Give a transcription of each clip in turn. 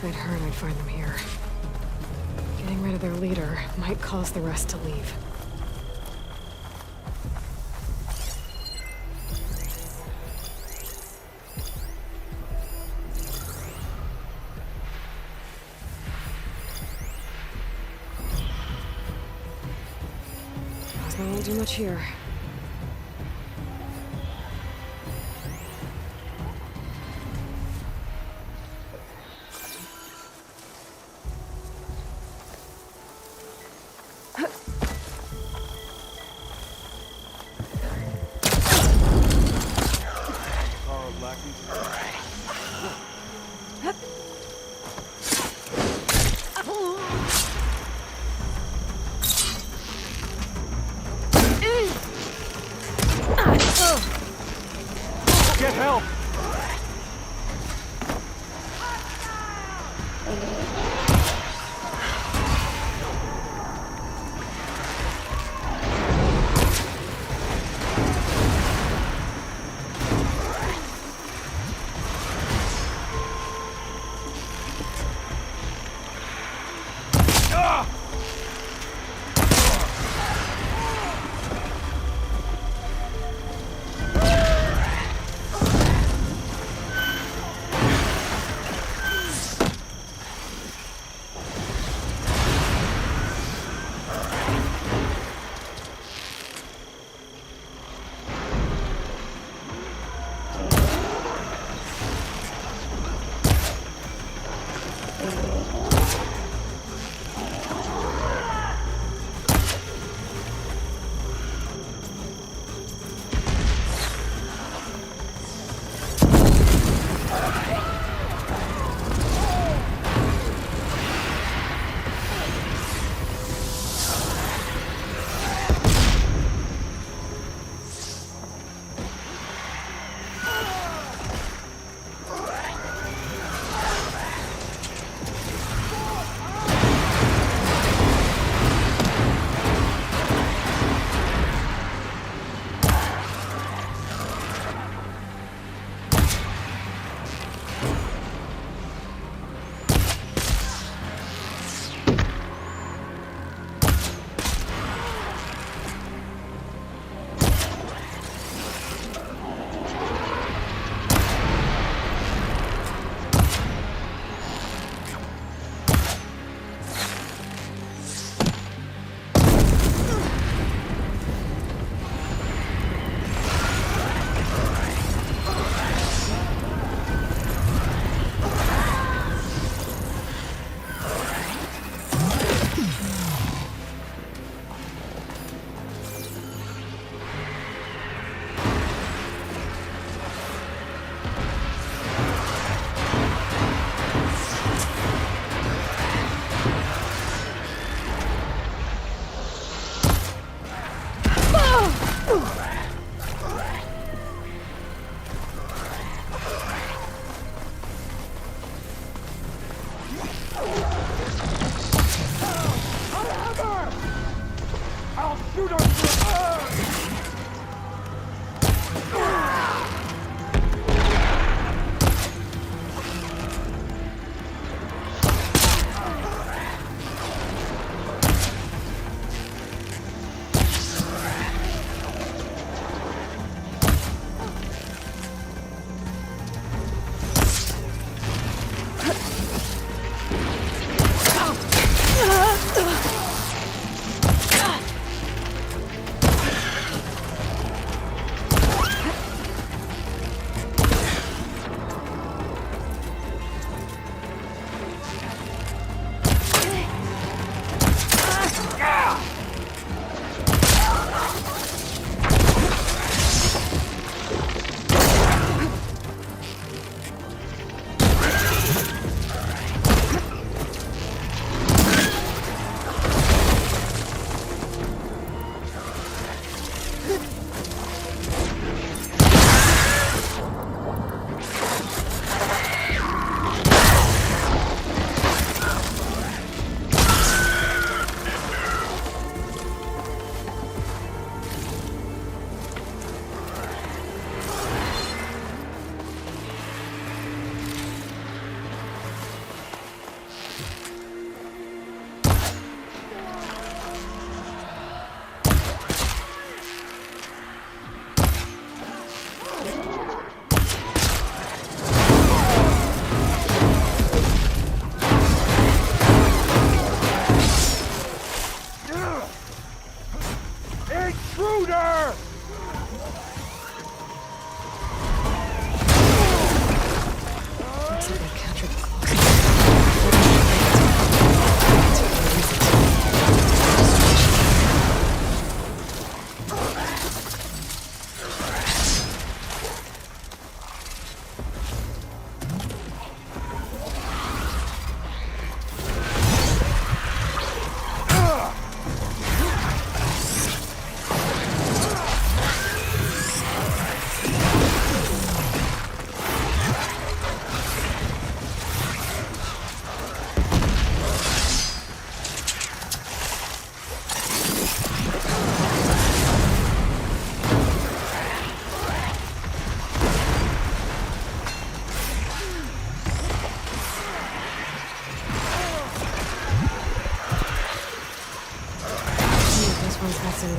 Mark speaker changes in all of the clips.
Speaker 1: I'd heard I'd find them here. Getting rid of their leader might cause the rest to leave. I won't do much here.
Speaker 2: Get help!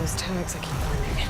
Speaker 1: those tags I keep finding.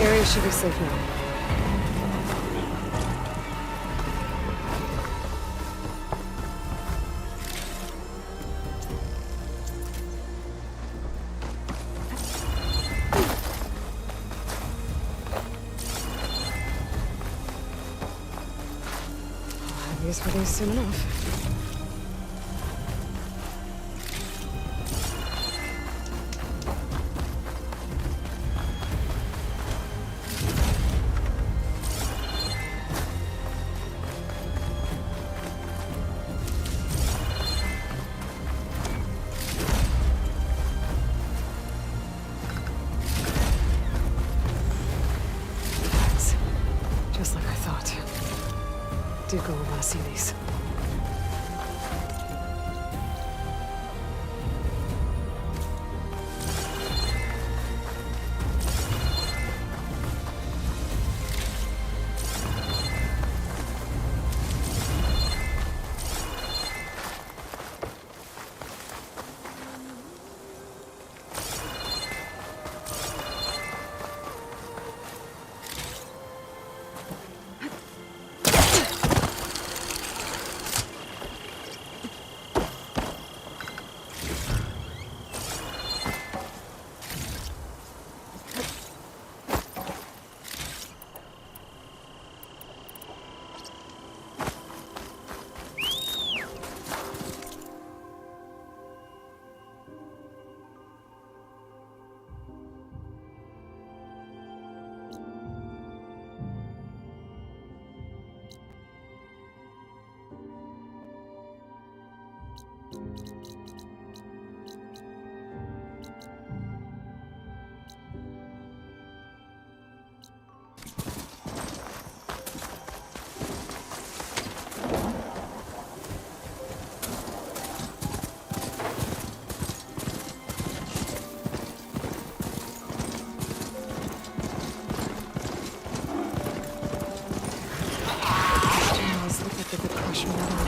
Speaker 1: Area should be safe now. I'll have use for these soon enough. Just like I thought. Duke will want to see these. Look like they've been crushing metal.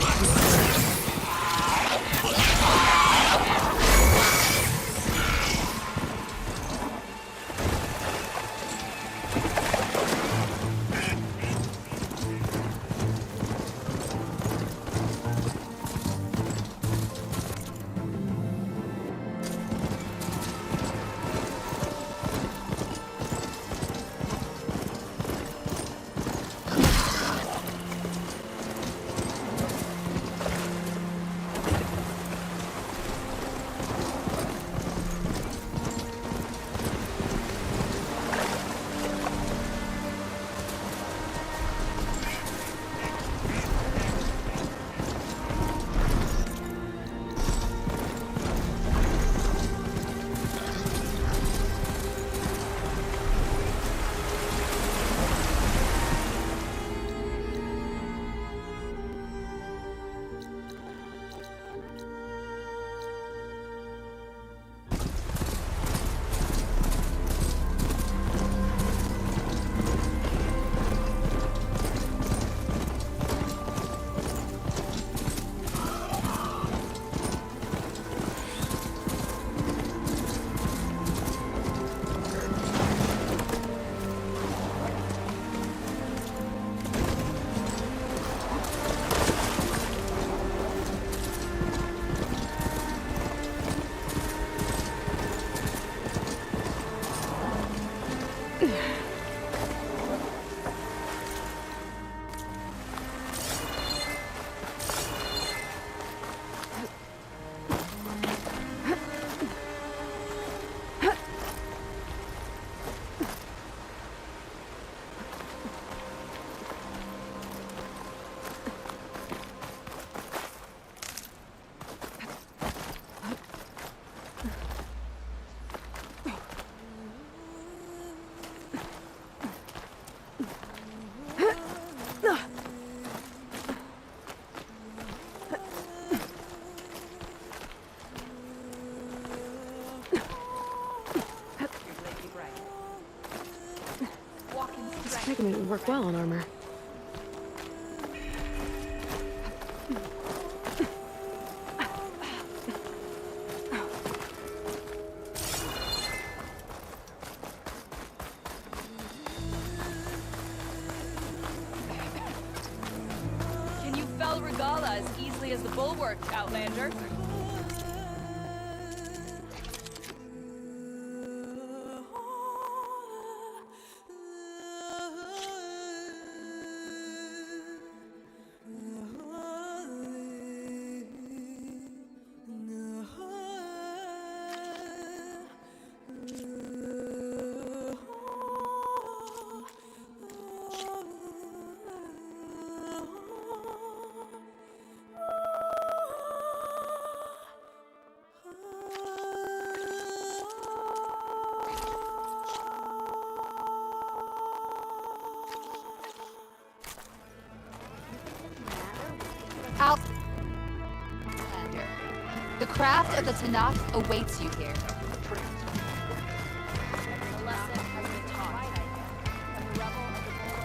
Speaker 1: work well on armor.
Speaker 3: Can you fell Regala as easily as the bulwark, Outlander?
Speaker 4: Outlander. The craft of the Tanakh awaits you here. The lesson has been taught. From the rebel of the bulwark.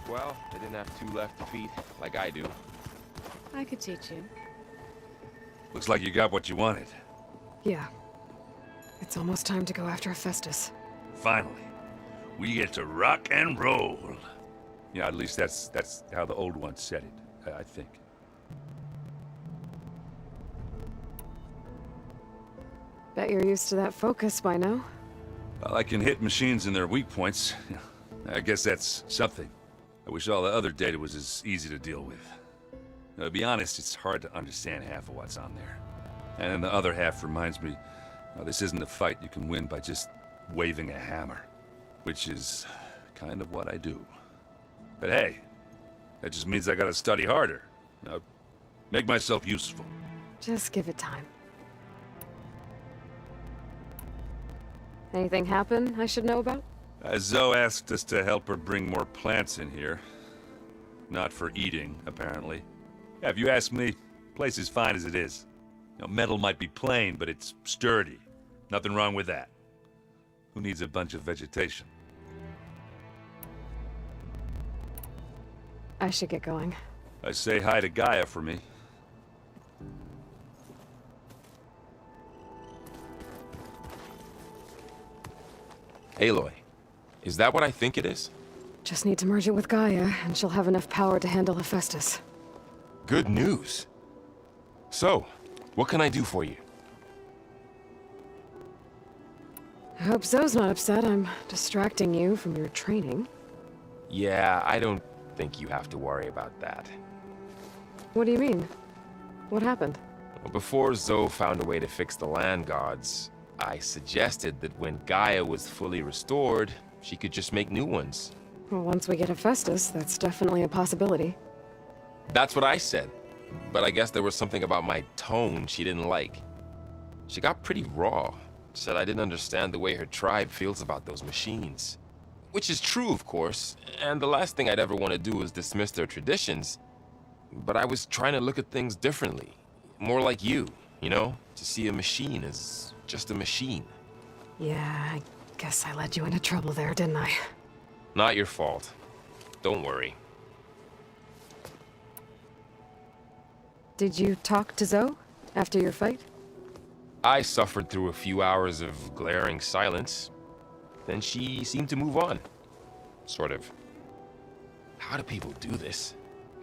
Speaker 5: Well, they didn't have two left feet, like I do.
Speaker 3: I could teach you.
Speaker 6: Looks like you got what you wanted.
Speaker 1: Yeah. It's almost time to go after Hephaestus.
Speaker 6: Finally. We get to rock and roll. Yeah, at least that's how the old one said it, I think.
Speaker 1: Bet you're used to that focus by now.
Speaker 6: Well, I can hit machines in their weak points. I guess that's something. I wish all the other data was as easy to deal with. To be honest, it's hard to understand half of what's on there. And then the other half reminds me, this isn't a fight you can win by just waving a hammer. Which is kind of what I do. But hey, that just means I gotta study harder. Make myself useful.
Speaker 1: Just give it time. Anything happen I should know about?
Speaker 6: Zoe asked us to help her bring more plants in here. Not for eating, apparently. Yeah, if you ask me, the place is fine as it is. Metal might be plain, but it's sturdy. Nothing wrong with that. Who needs a bunch of vegetation?
Speaker 1: I should get going.
Speaker 6: Say hi to Gaia for me.
Speaker 5: Aloy, is that what I think it is?
Speaker 1: Just need to merge it with Gaia, and she'll have enough power to handle Hephaestus.
Speaker 5: Good news. So, what can I do for you?
Speaker 1: I hope Zoe's not upset I'm distracting you from your training.
Speaker 5: Yeah, I don't think you have to worry about that.
Speaker 1: What do you mean? What happened?
Speaker 5: Well, before Zoe found a way to fix the land gods, I suggested that when Gaia was fully restored, she could just make new ones.
Speaker 1: Well, once we get Hephaestus, that's definitely a possibility.
Speaker 5: That's what I said. But I guess there was something about my tone she didn't like. She got pretty raw. Said I didn't understand the way her tribe feels about those machines. Which is true, of course, and the last thing I'd ever want to do is dismiss their traditions. But I was trying to look at things differently. More like you, to see a machine as just a machine.
Speaker 1: Yeah, I guess I led you into trouble there, didn't I?
Speaker 5: Not your fault. Don't worry.
Speaker 1: Did you talk to Zoe after your fight?
Speaker 5: I suffered through a few hours of glaring silence. Then she seemed to move on. Sort of. How do people do this?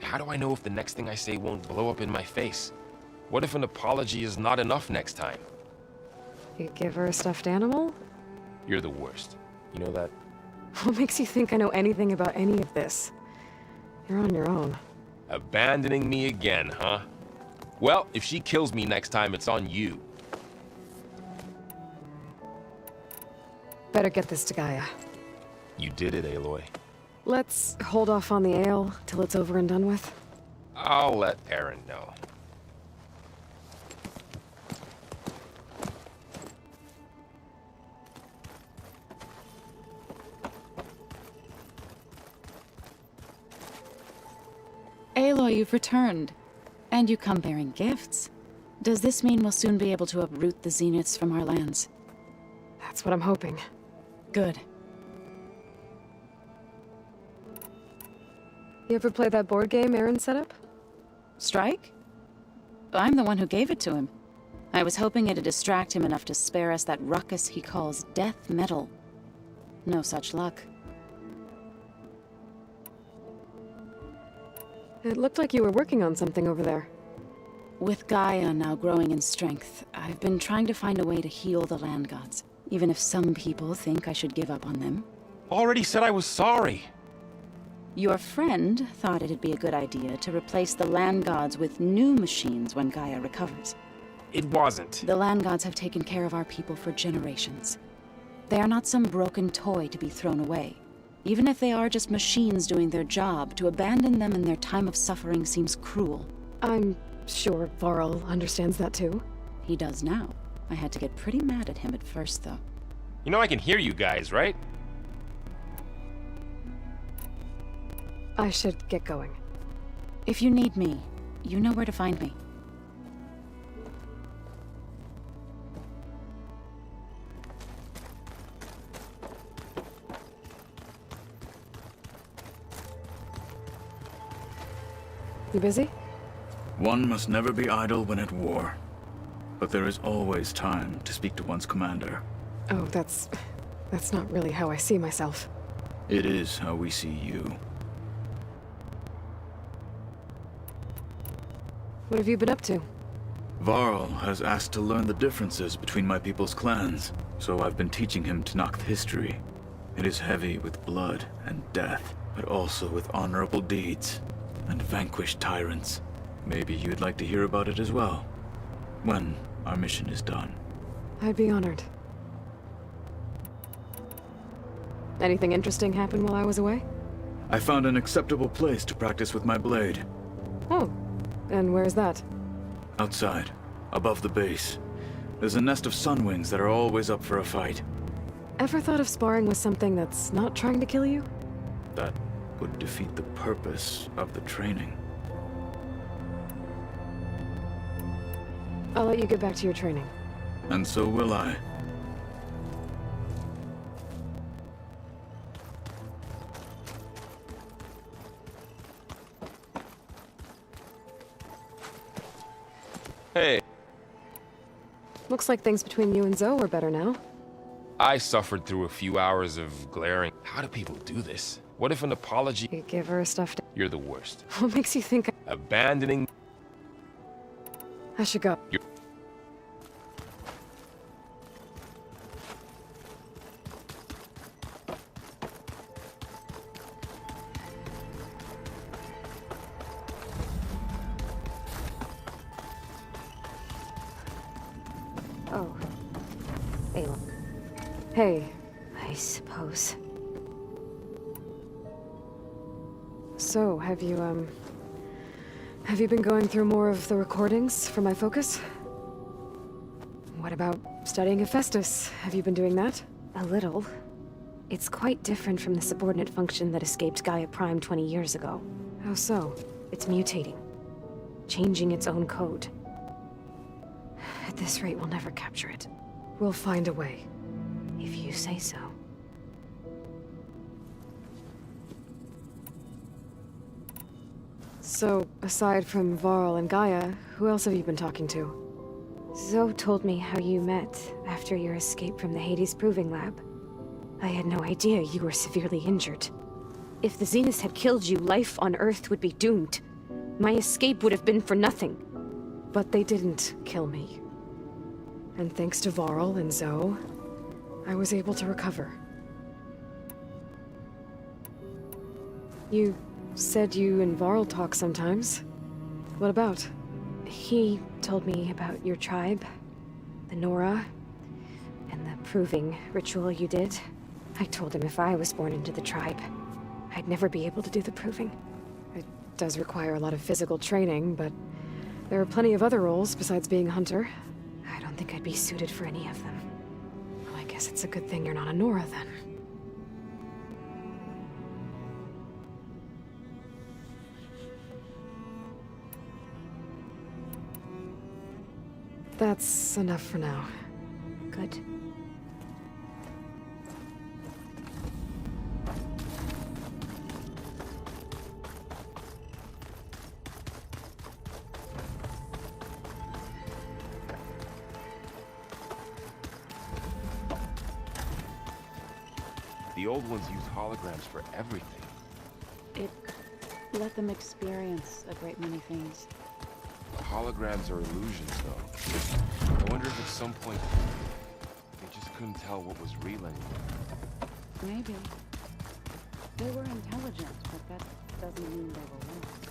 Speaker 5: How do I know if the next thing I say won't blow up in my face? What if an apology is not enough next time?
Speaker 1: You give her a stuffed animal?
Speaker 5: You're the worst. You know that?
Speaker 1: What makes you think I know anything about any of this? You're on your own.
Speaker 5: Abandoning me again, huh? Well, if she kills me next time, it's on you.
Speaker 1: Better get this to Gaia.
Speaker 5: You did it, Aloy.
Speaker 1: Let's hold off on the ale till it's over and done with.
Speaker 5: I'll let Aaron know.
Speaker 7: Aloy, you've returned. And you come bearing gifts. Does this mean we'll soon be able to uproot the Zeniths from our lands?
Speaker 1: That's what I'm hoping.
Speaker 7: Good.
Speaker 1: You ever play that board game Aaron set up?
Speaker 7: Strike? I'm the one who gave it to him. I was hoping it'd distract him enough to spare us that ruckus he calls death metal. No such luck.
Speaker 1: It looked like you were working on something over there.
Speaker 7: With Gaia now growing in strength, I've been trying to find a way to heal the land gods, even if some people think I should give up on them.
Speaker 5: Already said I was sorry.
Speaker 7: Your friend thought it'd be a good idea to replace the land gods with new machines when Gaia recovers.
Speaker 5: It wasn't.
Speaker 7: The land gods have taken care of our people for generations. They are not some broken toy to be thrown away. Even if they are just machines doing their job, to abandon them in their time of suffering seems cruel.
Speaker 1: I'm sure Varl understands that too.
Speaker 7: He does now. I had to get pretty mad at him at first, though.
Speaker 5: You know I can hear you guys, right?
Speaker 1: I should get going.
Speaker 7: If you need me, you know where to find me.
Speaker 1: You busy?
Speaker 8: One must never be idle when at war. But there is always time to speak to one's commander.
Speaker 1: Oh, that's not really how I see myself.
Speaker 8: It is how we see you.
Speaker 1: What have you been up to?
Speaker 8: Varl has asked to learn the differences between my people's clans, so I've been teaching him Tenakth history. It is heavy with blood and death, but also with honorable deeds and vanquished tyrants. Maybe you'd like to hear about it as well, when our mission is done.
Speaker 1: I'd be honored. Anything interesting happen while I was away?
Speaker 8: I found an acceptable place to practice with my blade.
Speaker 1: Oh, and where's that?
Speaker 8: Outside, above the base. There's a nest of sunwings that are always up for a fight.
Speaker 1: Ever thought of sparring with something that's not trying to kill you?
Speaker 8: That would defeat the purpose of the training.
Speaker 1: I'll let you get back to your training.
Speaker 8: And so will I.
Speaker 5: Hey,
Speaker 1: Looks like things between you and Zoe are better now.
Speaker 5: I suffered through a few hours of glaring. How do people do this? What if an apology?
Speaker 1: You give her a stuffed...
Speaker 5: You're the worst.
Speaker 1: What makes you think
Speaker 5: Abandoning...
Speaker 1: I should go?
Speaker 9: Oh. Ayla.
Speaker 1: Hey,
Speaker 9: I suppose.
Speaker 1: so have you been going through more of the recordings for my focus? What about studying Hephaestus? Have you been doing that?
Speaker 9: A little. It's quite different from the subordinate function that escaped Gaia Prime 20 years ago.
Speaker 1: How so?
Speaker 9: It's mutating. Changing its own code. At this rate, we'll never capture it.
Speaker 1: We'll find a way.
Speaker 9: If you say so.
Speaker 1: So, aside from Varl and Gaia, who else have you been talking to?
Speaker 9: Zoe told me how you met after your escape from the Hades Proving Lab. I had no idea you were severely injured. If the Zeniths had killed you, life on Earth would be doomed. My escape would have been for nothing.
Speaker 1: But they didn't kill me. And thanks to Varl and Zoe, I was able to recover. You said you and Varl talk sometimes. What about?
Speaker 9: He told me about your tribe, the Nora, and the proving ritual you did. I told him if I was born into the tribe, I'd never be able to do the proving.
Speaker 1: It does require a lot of physical training, but there are plenty of other roles besides being a hunter.
Speaker 9: I don't think I'd be suited for any of them.
Speaker 1: Well, I guess it's a good thing you're not a Nora, then. That's enough for now.
Speaker 9: Good.
Speaker 5: The old ones use holograms for everything.
Speaker 7: It let them experience a great many things.
Speaker 5: Holograms are illusions, though. I wonder if at some point they just couldn't tell what was real anymore.
Speaker 7: Maybe. They were intelligent, but that doesn't mean they were wrong.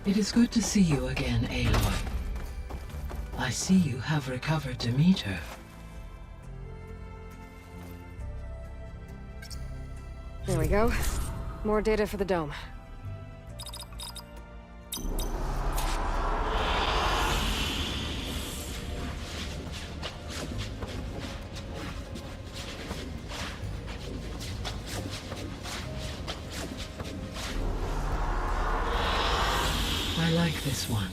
Speaker 10: It is good to see you again, Aloy. I see you have recovered Demeter.
Speaker 1: There we go. More data for the dome.
Speaker 10: I like this one.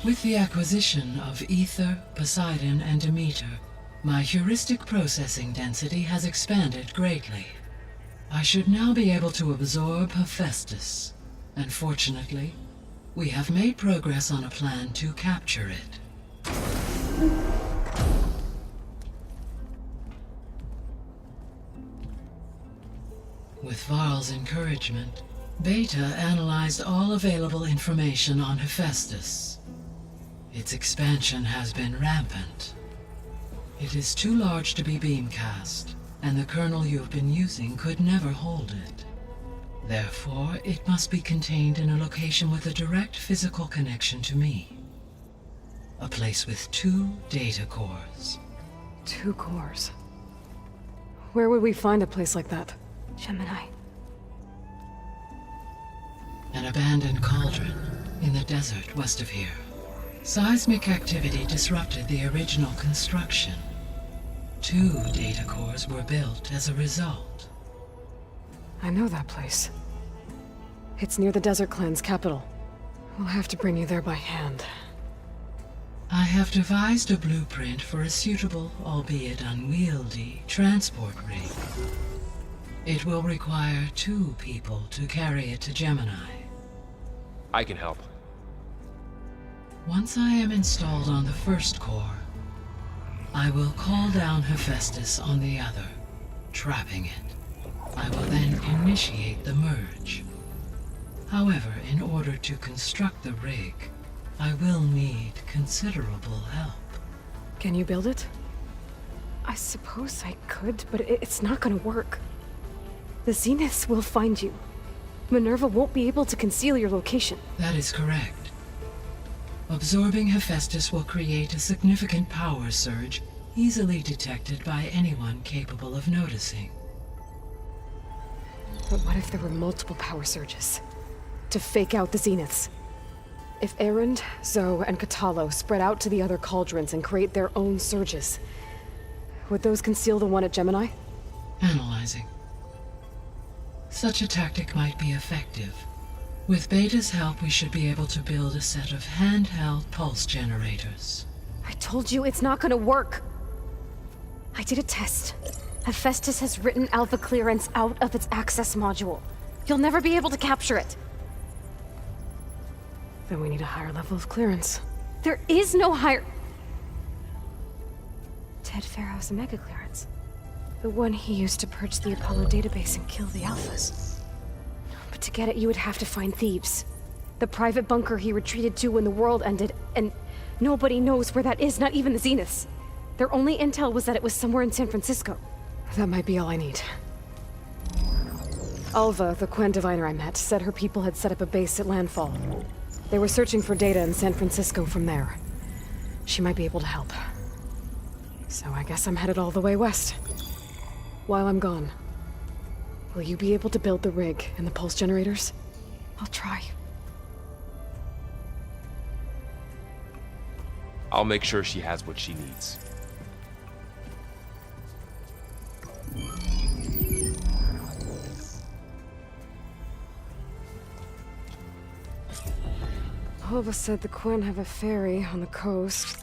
Speaker 10: With the acquisition of Ether, Poseidon, and Demeter, my heuristic processing density has expanded greatly. I should now be able to absorb Hephaestus, and fortunately, we have made progress on a plan to capture it. With Varl's encouragement, Beta analyzed all available information on Hephaestus. Its expansion has been rampant. It is too large to be beamcast, and the kernel you have been using could never hold it. Therefore, it must be contained in a location with a direct physical connection to me. A place with 2 data cores.
Speaker 1: 2 cores. Where would we find a place like that?
Speaker 9: Gemini.
Speaker 10: An abandoned cauldron in the desert west of here. Seismic activity disrupted the original construction. 2 data cores were built as a result.
Speaker 1: I know that place. It's near the Desert Clan's capital. We'll have to bring you there by hand.
Speaker 10: I have devised a blueprint for a suitable, albeit unwieldy, transport rig. It will require 2 people to carry it to Gemini.
Speaker 5: I can help.
Speaker 10: Once I am installed on the first core, I will call down Hephaestus on the other, trapping it. I will then initiate the merge. However, in order to construct the rig, I will need considerable help.
Speaker 1: Can you build it? I suppose I could, but it's not gonna work. The Zeniths will find you. Minerva won't be able to conceal your location.
Speaker 10: That is correct. Absorbing Hephaestus will create a significant power surge, easily detected by anyone capable of noticing.
Speaker 1: But what if there were multiple power surges? To fake out the Zeniths? If Erend, Zoe, and Katalo spread out to the other cauldrons and create their own surges, would those conceal the one at Gemini?
Speaker 10: Analyzing. Such a tactic might be effective. With Beta's help, we should be able to build a set of handheld pulse generators.
Speaker 1: I told you it's not gonna work! I did a test. Hephaestus has written Alpha clearance out of its access module. You'll never be able to capture it. Then we need a higher level of clearance. There is no higher...
Speaker 9: Ted Pharaoh's Omega clearance.
Speaker 1: The one he used to purge the Apollo database and kill the Alphas. But to get it, you would have to find Thebes. The private bunker he retreated to when the world ended, and nobody knows where that is, not even the Zeniths. Their only intel was that it was somewhere in San Francisco. That might be all I need. Alva, the Quen diviner I met, said her people had set up a base at landfall. They were searching for data in San Francisco from there. She might be able to help. So I guess I'm headed all the way west. While I'm gone, will you be able to build the rig and the pulse generators?
Speaker 9: I'll try.
Speaker 5: I'll make sure she has what she needs.
Speaker 1: Alva said the Quen have a ferry on the coast.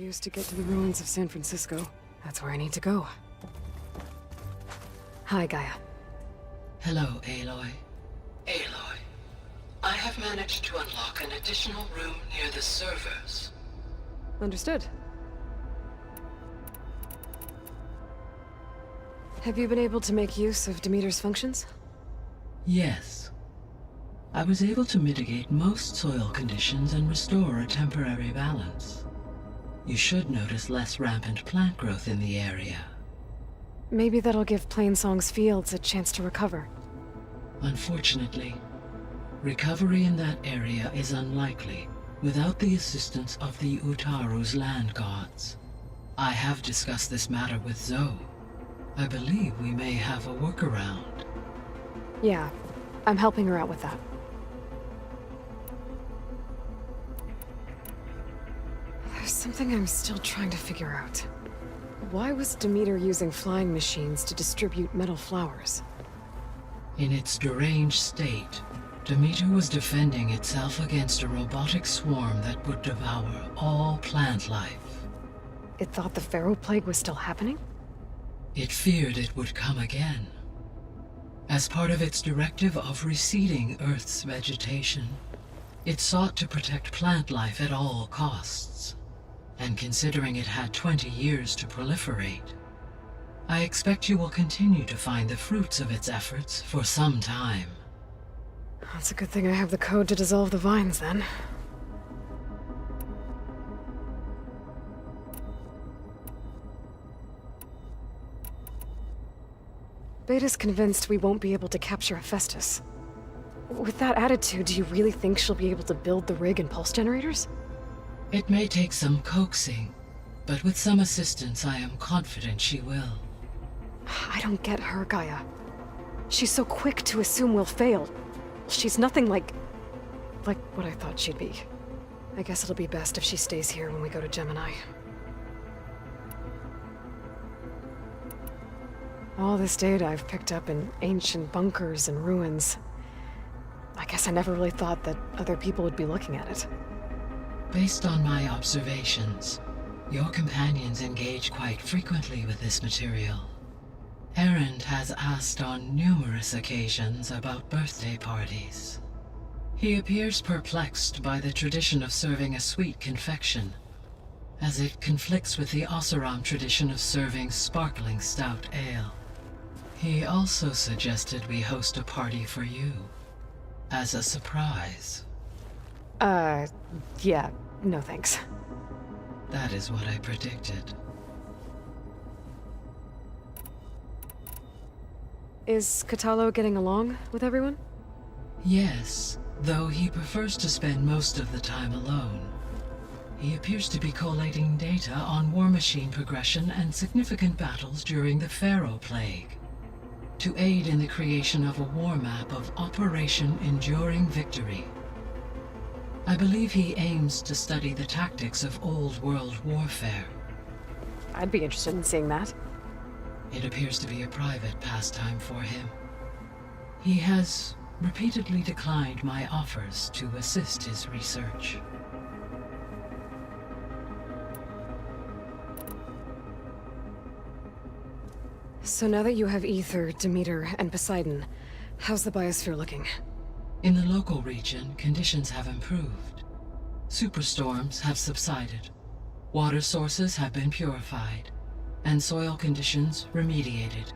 Speaker 1: used to get to the ruins of San Francisco. That's where I need to go. Hi, Gaia.
Speaker 10: Hello, Aloy. Aloy, I have managed to unlock an additional room near the servers.
Speaker 1: Understood. Have you been able to make use of Demeter's functions?
Speaker 10: Yes. I was able to mitigate most soil conditions and restore a temporary balance. You should notice less rampant plant growth in the area.
Speaker 1: Maybe that'll give Plainsong's fields a chance to recover.
Speaker 10: Unfortunately, recovery in that area is unlikely without the assistance of the Utaru's land gods. I have discussed this matter with Zoe. I believe we may have a workaround.
Speaker 1: Yeah, I'm helping her out with that. There's something I'm still trying to figure out. Why was Demeter using flying machines to distribute metal flowers?
Speaker 10: In its deranged state, Demeter was defending itself against a robotic swarm that would devour all plant life.
Speaker 1: It thought the Pharaoh Plague was still happening?
Speaker 10: It feared it would come again. As part of its directive of receding Earth's vegetation, it sought to protect plant life at all costs. And considering it had 20 years to proliferate, I expect you will continue to find the fruits of its efforts for some time.
Speaker 1: That's a good thing I have the code to dissolve the vines, then. Beta's convinced we won't be able to capture Hephaestus. With that attitude, do you really think she'll be able to build the rig and pulse generators?
Speaker 10: It may take some coaxing, but with some assistance I am confident she will.
Speaker 1: I don't get her, Gaia. She's so quick to assume we'll fail. She's nothing like what I thought she'd be. I guess it'll be best if she stays here when we go to Gemini. All this data I've picked up in ancient bunkers and ruins. I guess I never really thought that other people would be looking at it.
Speaker 10: Based on my observations, your companions engage quite frequently with this material. Erend has asked on numerous occasions about birthday parties. He appears perplexed by the tradition of serving a sweet confection, as it conflicts with the Oseram tradition of serving sparkling stout ale. He also suggested we host a party for you, as a surprise.
Speaker 1: Yeah, no thanks.
Speaker 10: That is what I predicted.
Speaker 1: Is Katalo getting along with everyone?
Speaker 10: Yes, though he prefers to spend most of the time alone. He appears to be collating data on war machine progression and significant battles during the Pharaoh Plague, to aid in the creation of a war map of Operation Enduring Victory. I believe he aims to study the tactics of Old World warfare.
Speaker 1: I'd be interested in seeing that.
Speaker 10: It appears to be a private pastime for him. He has repeatedly declined my offers to assist his research.
Speaker 1: So now that you have Ether, Demeter, and Poseidon, how's the biosphere looking?
Speaker 10: In the local region, conditions have improved. Superstorms have subsided. Water sources have been purified, and soil conditions remediated.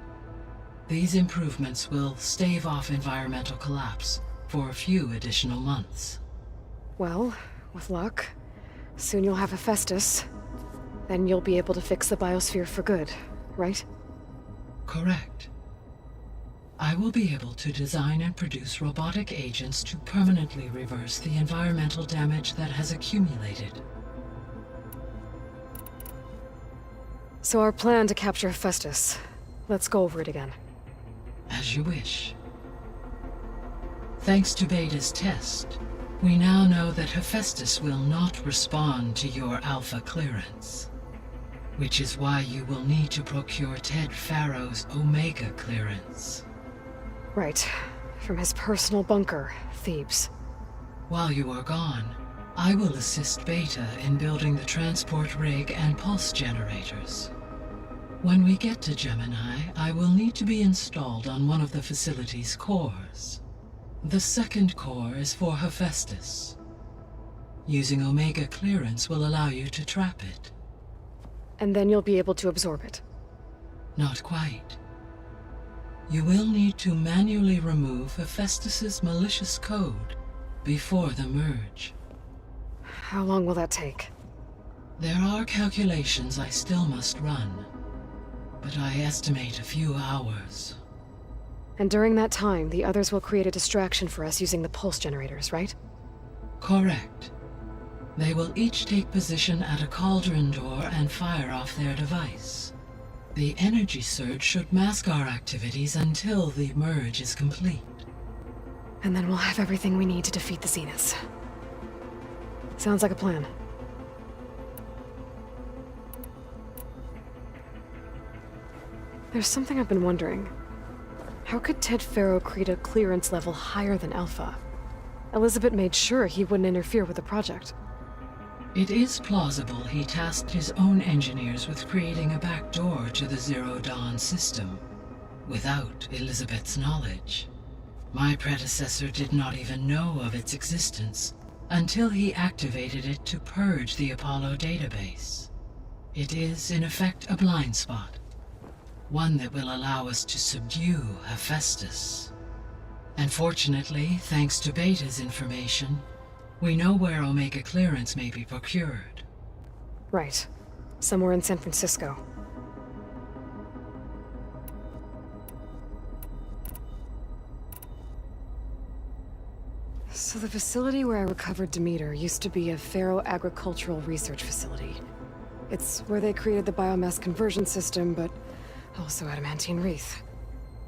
Speaker 10: These improvements will stave off environmental collapse for a few additional months.
Speaker 1: Well, with luck, soon you'll have Hephaestus. Then you'll be able to fix the biosphere for good, right?
Speaker 10: Correct. I will be able to design and produce robotic agents to permanently reverse the environmental damage that has accumulated.
Speaker 1: So our plan to capture Hephaestus. Let's go over it again.
Speaker 10: As you wish. Thanks to Beta's test, we now know that Hephaestus will not respond to your Alpha clearance. Which is why you will need to procure Ted Pharaoh's Omega clearance.
Speaker 1: Right. From his personal bunker, Thebes.
Speaker 10: While you are gone, I will assist Beta in building the transport rig and pulse generators. When we get to Gemini, I will need to be installed on one of the facility's cores. The second core is for Hephaestus. Using Omega clearance will allow you to trap it.
Speaker 1: And then you'll be able to absorb it.
Speaker 10: Not quite. You will need to manually remove Hephaestus's malicious code before the merge.
Speaker 1: How long will that take?
Speaker 10: There are calculations I still must run, but I estimate a few hours.
Speaker 1: And during that time, the others will create a distraction for us using the pulse generators, right?
Speaker 10: Correct. They will each take position at a cauldron door and fire off their device. The energy surge should mask our activities until the merge is complete.
Speaker 1: And then we'll have everything we need to defeat the Zeniths. Sounds like a plan. There's something I've been wondering. How could Ted Faro create a clearance level higher than Alpha? Elizabeth made sure he wouldn't interfere with the project.
Speaker 10: It is plausible he tasked his own engineers with creating a backdoor to the Zero Dawn system, without Elizabeth's knowledge. My predecessor did not even know of its existence until he activated it to purge the Apollo database. It is, in effect, a blind spot, one that will allow us to subdue Hephaestus. And fortunately, thanks to Beta's information, we know where Omega clearance may be procured.
Speaker 1: Right. Somewhere in San Francisco. So the facility where I recovered Demeter used to be a Faro agricultural research facility. It's where they created the biomass conversion system, but also adamantine wreath.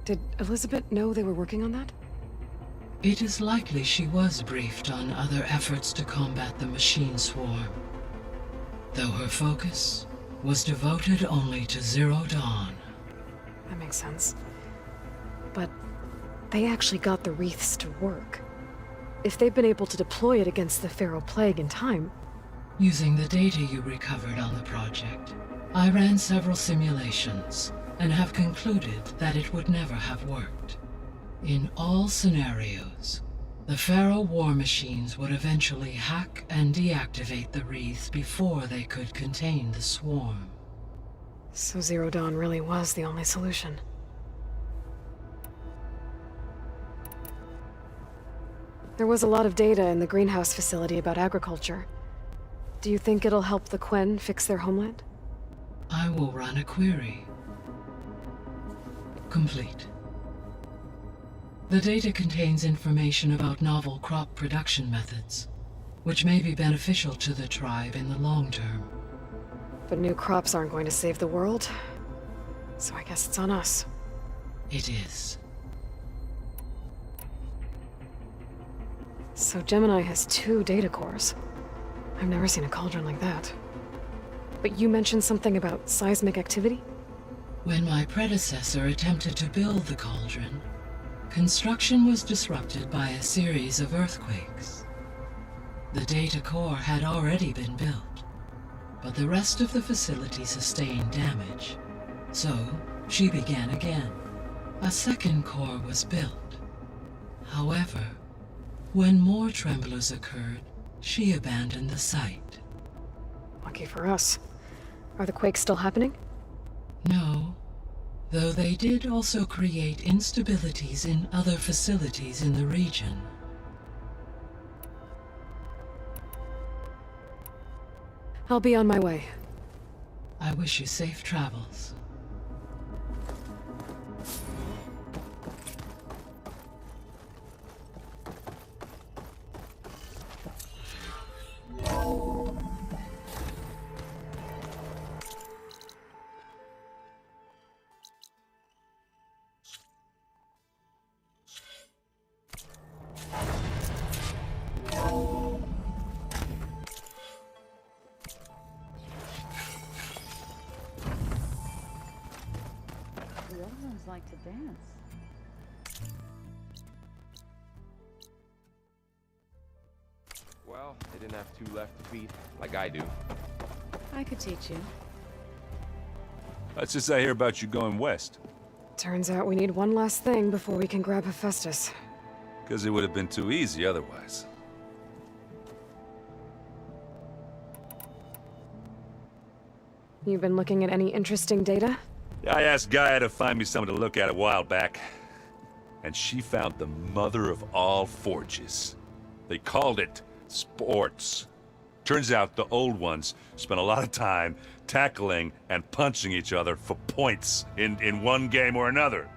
Speaker 1: Did Elizabeth know they were working on that?
Speaker 10: It is likely she was briefed on other efforts to combat the machine swarm, though her focus was devoted only to Zero Dawn.
Speaker 1: That makes sense. But they actually got the wreaths to work. If they've been able to deploy it against the Faro Plague in time...
Speaker 10: Using the data you recovered on the project, I ran several simulations and have concluded that it would never have worked. In all scenarios, the Faro war machines would eventually hack and deactivate the wreaths before they could contain the swarm.
Speaker 1: So Zero Dawn really was the only solution. There was a lot of data in the greenhouse facility about agriculture. Do you think it'll help the Quen fix their homeland?
Speaker 10: I will run a query. Complete. The data contains information about novel crop production methods, which may be beneficial to the tribe in the long term.
Speaker 1: But new crops aren't going to save the world, so I guess it's on us.
Speaker 10: It is.
Speaker 1: So Gemini has 2 data cores. I've never seen a cauldron like that. But you mentioned something about seismic activity?
Speaker 10: When my predecessor attempted to build the cauldron, construction was disrupted by a series of earthquakes. The data core had already been built, but the rest of the facility sustained damage. So, she began again. A second core was built. However, when more tremblers occurred, she abandoned the site.
Speaker 1: Lucky for us. Are the quakes still happening?
Speaker 10: No, though they did also create instabilities in other facilities in the region.
Speaker 1: I'll be on my way.
Speaker 10: I wish you safe travels.
Speaker 4: The other ones like to dance.
Speaker 2: Well,
Speaker 5: Well, they didn't have two left to beat, like I do.
Speaker 7: I could teach you.
Speaker 6: That's just I hear about you going west.
Speaker 1: Turns out we need one last thing before we can grab Hephaestus.
Speaker 6: Because it would have been too easy otherwise.
Speaker 1: You've been looking at any interesting data?
Speaker 6: I asked Gaia to find me someone to look at a while back. And she found the mother of all forges. They called it sports. Turns out the old ones spent a lot of time tackling and punching each other for points in one game or another.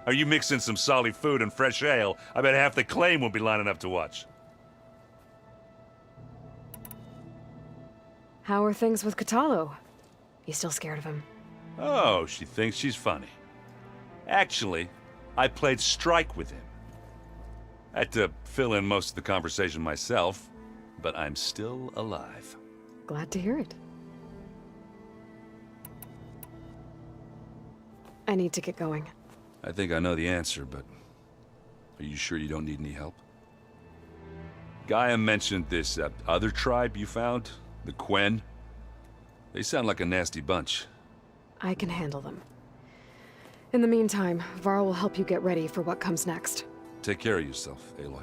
Speaker 6: Are you mixing some solid food and fresh ale? I bet half the claim will be lining up to watch.
Speaker 1: How are things with Catalo? You still scared of him?
Speaker 6: Oh, she thinks she's funny. Actually, I played strike with him. I had to fill in most of the conversation myself, but I'm still alive.
Speaker 1: Glad to hear it. I need to get going.
Speaker 6: I think I know the answer, but are you sure you don't need any help? Gaia mentioned this other tribe you found, the Quen. They sound like a nasty bunch.
Speaker 1: I can handle them. In the meantime, Varl will help you get ready for what comes next.
Speaker 6: Take care of yourself, Aloy.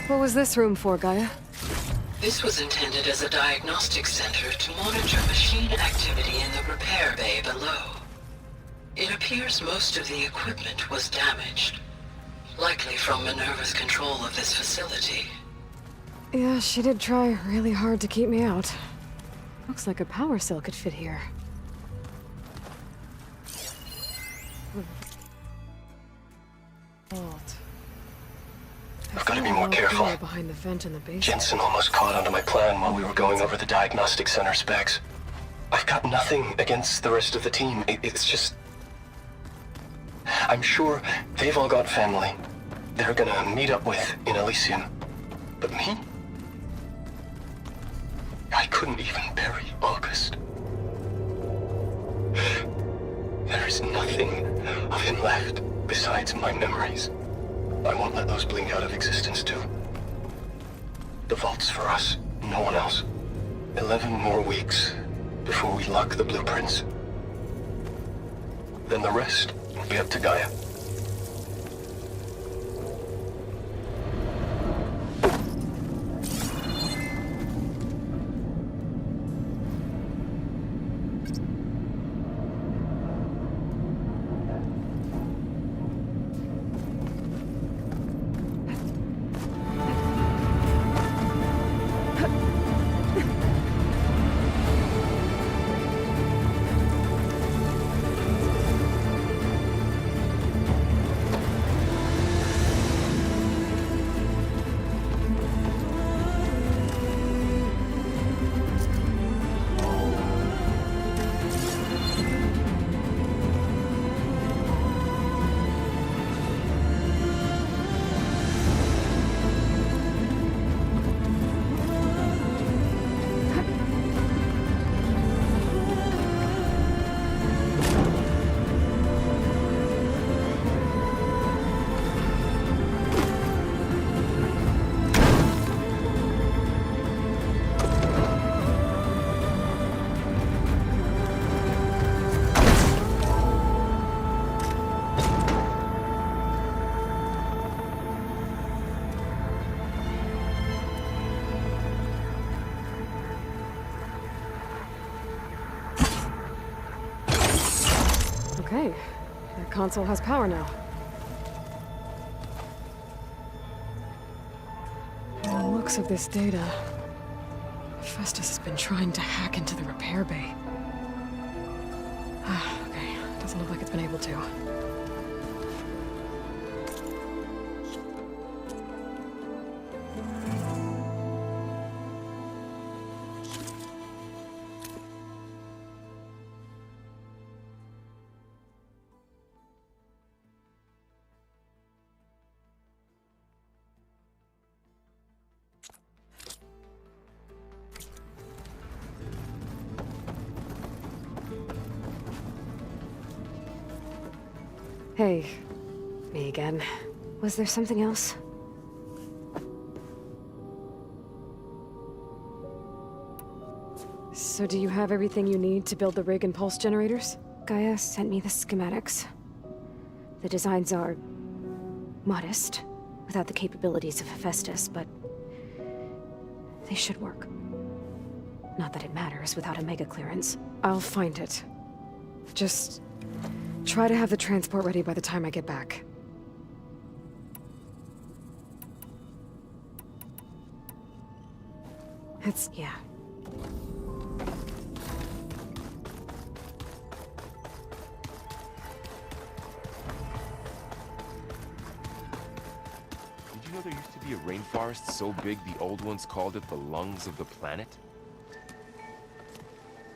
Speaker 1: What was this room for, Gaia?
Speaker 10: This was intended as a diagnostic center to monitor machine activity in the repair bay below. It appears most of the equipment was damaged, likely from Minerva's control of this facility.
Speaker 1: Yeah, she did try really hard to keep me out. Looks like a power cell could fit here. Vault.
Speaker 11: I've got to be more careful.
Speaker 1: Behind the vent in the basement.
Speaker 11: Jensen almost caught onto my plan while we were going over the diagnostic center specs. I've got nothing against the rest of the team. It's just... I'm sure they've all got family they're gonna meet up with in Elysium. But me? I couldn't even bury August. There is nothing of him left besides my memories. I won't let those blink out of existence too. The vault's for us, no one else. 11 more weeks before we lock the blueprints. Then the rest will be up to Gaia.
Speaker 1: Hey, their console has power now. From the looks of this data, Festus has been trying to hack into the repair bay. Okay, doesn't look like it's been able to. Hey, me again.
Speaker 9: Was there something else?
Speaker 1: So do you have everything you need to build the rig and pulse generators?
Speaker 9: Gaia sent me the schematics. The designs are modest, without the capabilities of Hephaestus, but they should work. Not that it matters without a mega clearance.
Speaker 1: I'll find it. Just try to have the transport ready by the time I get back.
Speaker 9: Yeah.
Speaker 5: Did you know there used to be a rainforest so big the old ones called it the lungs of the planet?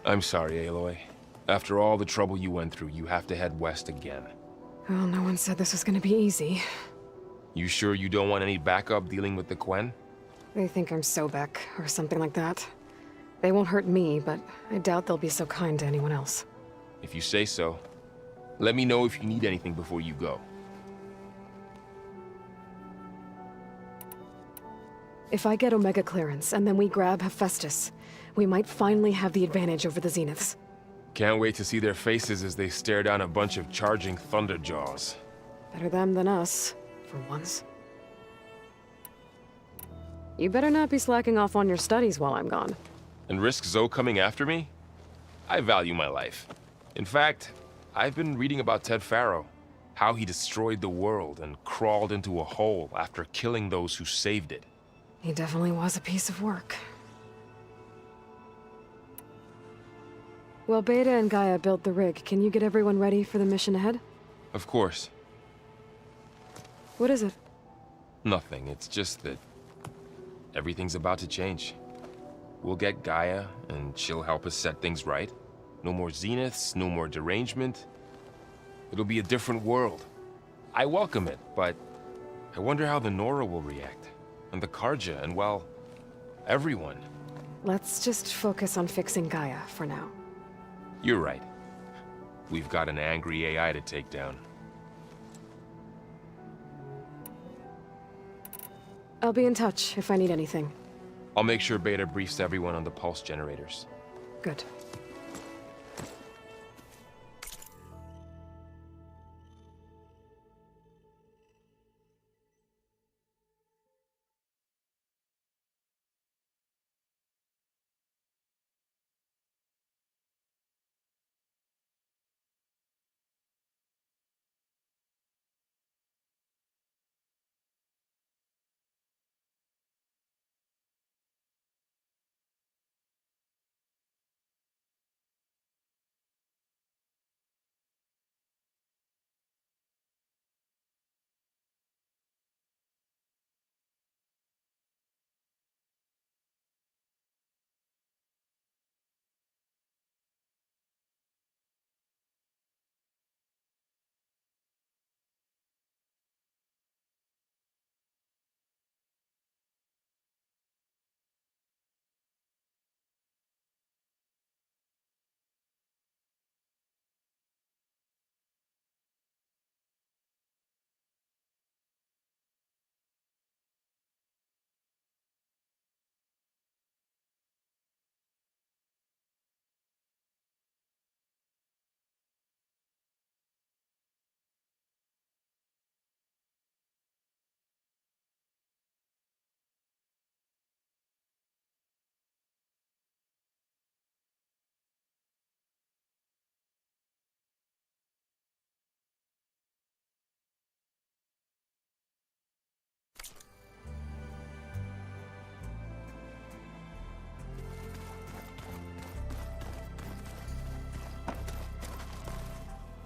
Speaker 5: I'm sorry, Aloy. After all the trouble you went through, you have to head west again.
Speaker 1: Well, no one said this was gonna be easy.
Speaker 5: You sure you don't want any backup dealing with the Quen?
Speaker 1: They think I'm Sobek, or something like that. They won't hurt me, but I doubt they'll be so kind to anyone else.
Speaker 5: If you say so. Let me know if you need anything before you go.
Speaker 1: If I get Omega clearance, and then we grab Hephaestus, we might finally have the advantage over the Zeniths.
Speaker 5: Can't wait to see their faces as they stare down a bunch of charging Thunderjaws.
Speaker 1: Better them than us, for once. You better not be slacking off on your studies while I'm gone.
Speaker 5: And risk Zoe coming after me? I value my life. In fact, I've been reading about Ted Faro. How he destroyed the world and crawled into a hole after killing those who saved it.
Speaker 1: He definitely was a piece of work. Well, Beta and Gaia built the rig. Can you get everyone ready for the mission ahead?
Speaker 5: Of course.
Speaker 1: What is it?
Speaker 5: Nothing. It's just that everything's about to change. We'll get Gaia, and she'll help us set things right. No more Zeniths, no more derangement. It'll be a different world. I welcome it, but I wonder how the Nora will react. And the Karja, and well, everyone.
Speaker 1: Let's just focus on fixing Gaia for now.
Speaker 5: You're right. We've got an angry AI to take down.
Speaker 1: I'll be in touch if I need anything.
Speaker 5: I'll make sure Beta briefs everyone on the pulse generators.
Speaker 1: Good.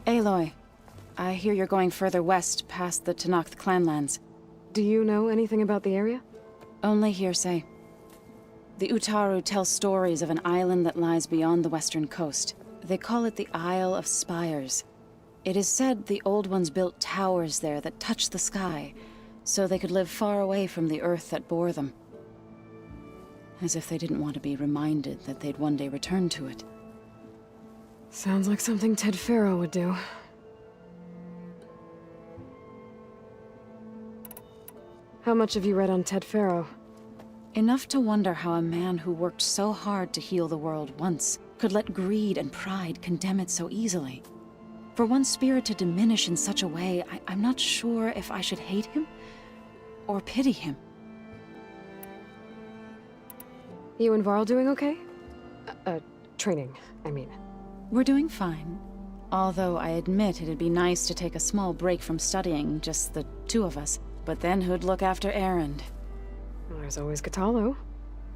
Speaker 7: Aloy, I hear you're going further west past the Tenakth clanlands.
Speaker 1: Do you know anything about the area?
Speaker 7: Only hearsay. The Utaru tell stories of an island that lies beyond the western coast. They call it the Isle of Spires. It is said the Old Ones built towers there that touch the sky, so they could live far away from the earth that bore them. As if they didn't want to be reminded that they'd one day return to it.
Speaker 1: Sounds like something Ted Faro would do. How much have you read on Ted Faro?
Speaker 7: Enough to wonder how a man who worked so hard to heal the world once could let greed and pride condemn it so easily. For one's spirit to diminish in such a way, I'm not sure if I should hate him or pity him.
Speaker 1: You and Varl doing okay? Training, I mean.
Speaker 7: We're doing fine. Although I admit it'd be nice to take a small break from studying, just the two of us. But then who'd look after Erend?
Speaker 1: Well, there's always Gatalo.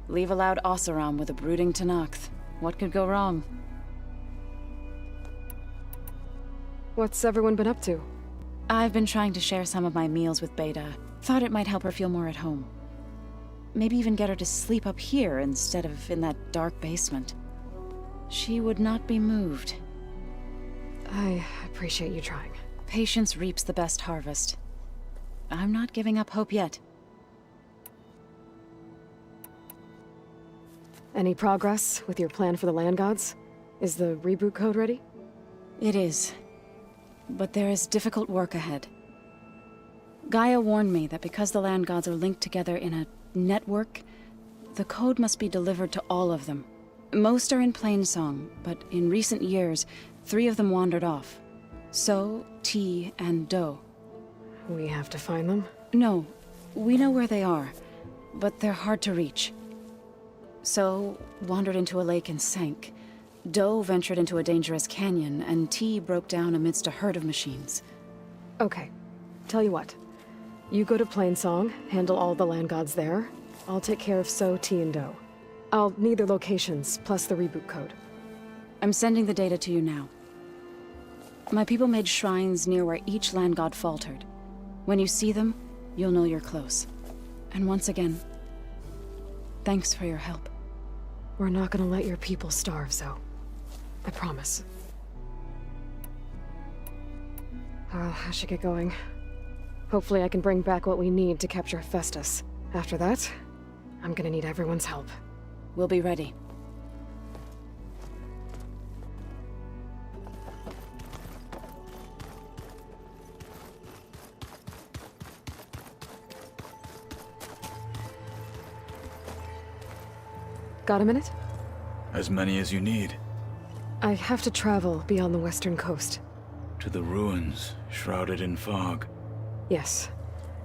Speaker 7: Leave a loud Oseram with a brooding Tenakth. What could go wrong?
Speaker 1: What's everyone been up to?
Speaker 7: I've been trying to share some of my meals with Beta. Thought it might help her feel more at home. Maybe even get her to sleep up here instead of in that dark basement. She would not be moved.
Speaker 1: I appreciate you trying.
Speaker 7: Patience reaps the best harvest. I'm not giving up hope yet.
Speaker 1: Any progress with your plan for the land gods? Is the reboot code ready?
Speaker 7: It is. But there is difficult work ahead. Gaia warned me that because the land gods are linked together in a network, the code must be delivered to all of them. Most are in Plainsong, but in recent years, 3 of them wandered off. So, T, and Do.
Speaker 1: We have to find them?
Speaker 7: No, we know where they are, but they're hard to reach. So, wandered into a lake and sank. Do ventured into a dangerous canyon, and T broke down amidst a herd of machines.
Speaker 1: Okay. Tell you what. You go to Plainsong, handle all the land gods there. I'll take care of So, T, and Do. I'll need their locations, plus the reboot code.
Speaker 7: I'm sending the data to you now. My people made shrines near where each land god faltered. When you see them, you'll know you're close. And once again, thanks for your help.
Speaker 1: We're not gonna let your people starve, Zo. I promise. Well, I should get going. Hopefully I can bring back what we need to capture Hephaestus. After that, I'm gonna need everyone's help.
Speaker 7: We'll be ready.
Speaker 1: Got a minute?
Speaker 8: As many as you need.
Speaker 1: I have to travel beyond the western coast.
Speaker 8: To the ruins, shrouded in fog.
Speaker 1: Yes,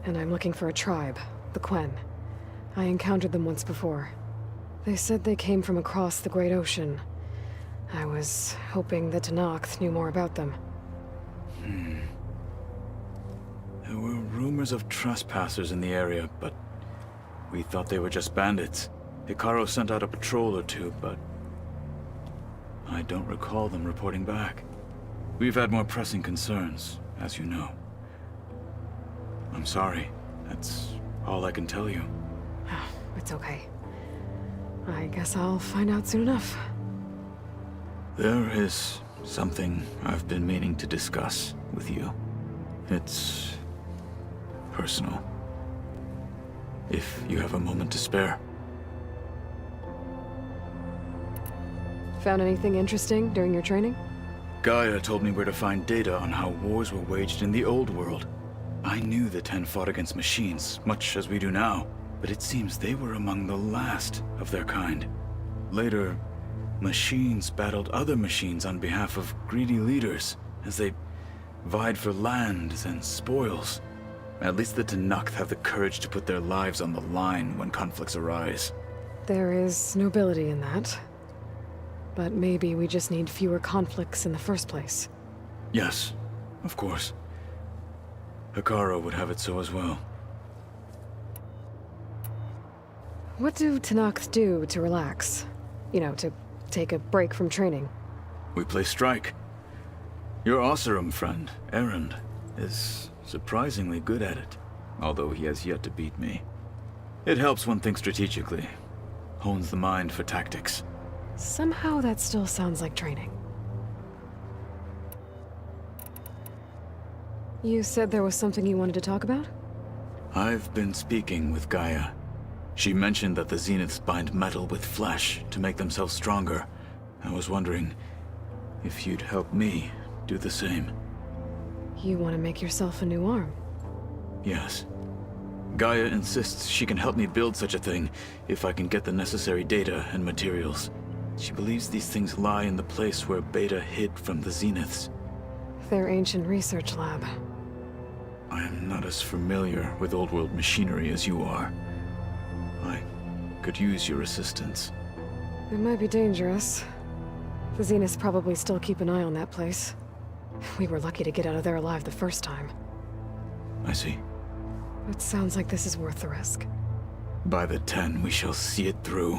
Speaker 1: and I'm looking for a tribe, the Quen. I encountered them once before. They said they came from across the Great Ocean. I was hoping that Tenakth knew more about them.
Speaker 8: There were rumors of trespassers in the area, but we thought they were just bandits. Hikaru sent out a patrol or two, but I don't recall them reporting back. We've had more pressing concerns, as you know. I'm sorry. That's all I can tell you.
Speaker 1: It's okay. I guess I'll find out soon enough.
Speaker 8: There is something I've been meaning to discuss with you. It's personal. If you have a moment to spare.
Speaker 1: Found anything interesting during your training?
Speaker 8: Gaia told me where to find data on how wars were waged in the old world. I knew the Ten fought against machines, much as we do now, but it seems they were among the last of their kind. Later, machines battled other machines on behalf of greedy leaders, as they vied for lands and spoils. At least the Tenakth have the courage to put their lives on the line when conflicts arise.
Speaker 1: There is nobility in that. But maybe we just need fewer conflicts in the first place.
Speaker 8: Yes, of course. Hikaru would have it so as well.
Speaker 1: What do Tenakth do to relax? You know, to take a break from training?
Speaker 8: We play strike. Your Oseram friend, Erend, is surprisingly good at it, although he has yet to beat me. It helps one think strategically, hones the mind for tactics.
Speaker 1: Somehow that still sounds like training. You said there was something you wanted to talk about?
Speaker 8: I've been speaking with Gaia. She mentioned that the Zeniths bind metal with flesh to make themselves stronger. I was wondering if you'd help me do the same.
Speaker 1: You want to make yourself a new arm?
Speaker 8: Yes. Gaia insists she can help me build such a thing if I can get the necessary data and materials. She believes these things lie in the place where Beta hid from the Zeniths.
Speaker 1: Their ancient research lab.
Speaker 8: I am not as familiar with old-world machinery as you are. I could use your assistance.
Speaker 1: It might be dangerous. The Zeniths probably still keep an eye on that place. We were lucky to get out of there alive the first time.
Speaker 8: I see.
Speaker 1: It sounds like this is worth the risk.
Speaker 8: By the 10, we shall see it through.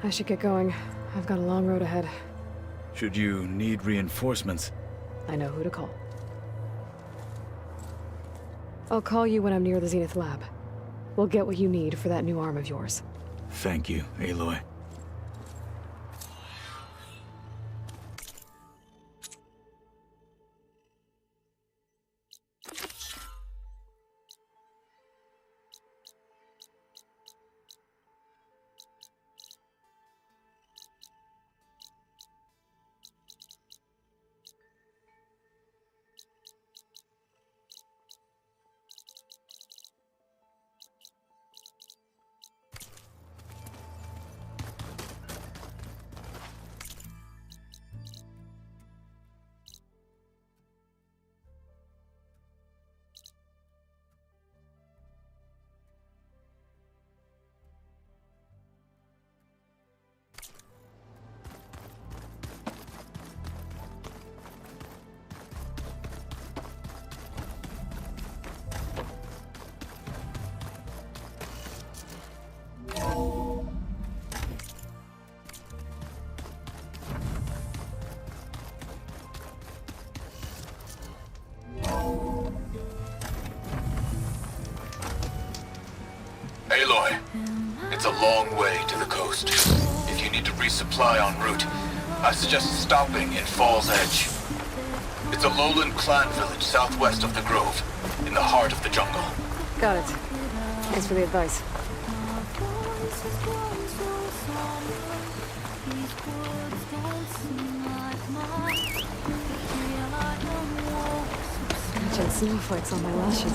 Speaker 1: I should get going. I've got a long road ahead.
Speaker 8: Should you need reinforcements?
Speaker 1: I know who to call. I'll call you when I'm near the Zenith lab. We'll get what you need for that new arm of yours.
Speaker 8: Thank you, Aloy. Aloy, it's a long way to the coast. If you need to resupply en route, I suggest stopping in Fall's Edge. It's a lowland clan village southwest of the Grove, in the heart of the jungle.
Speaker 1: Got it. Thanks for the advice. Catching snowflakes on my lashes.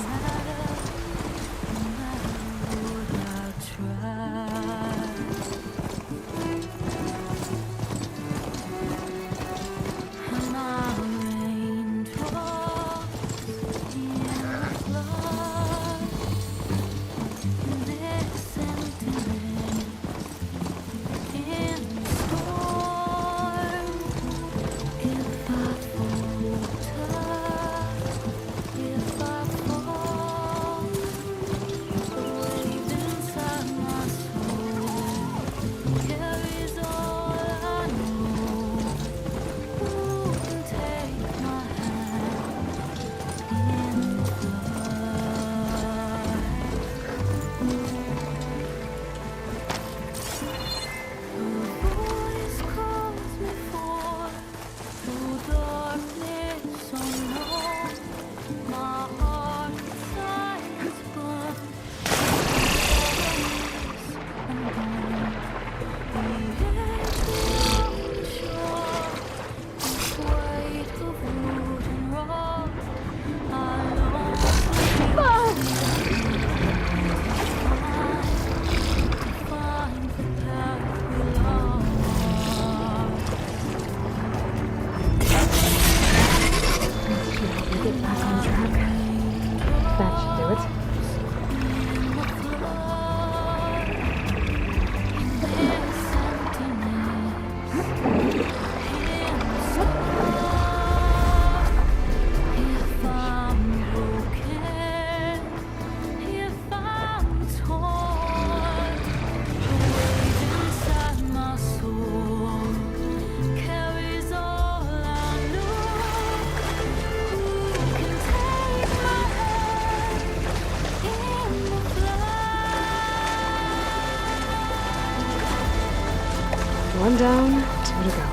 Speaker 1: One down, two to go.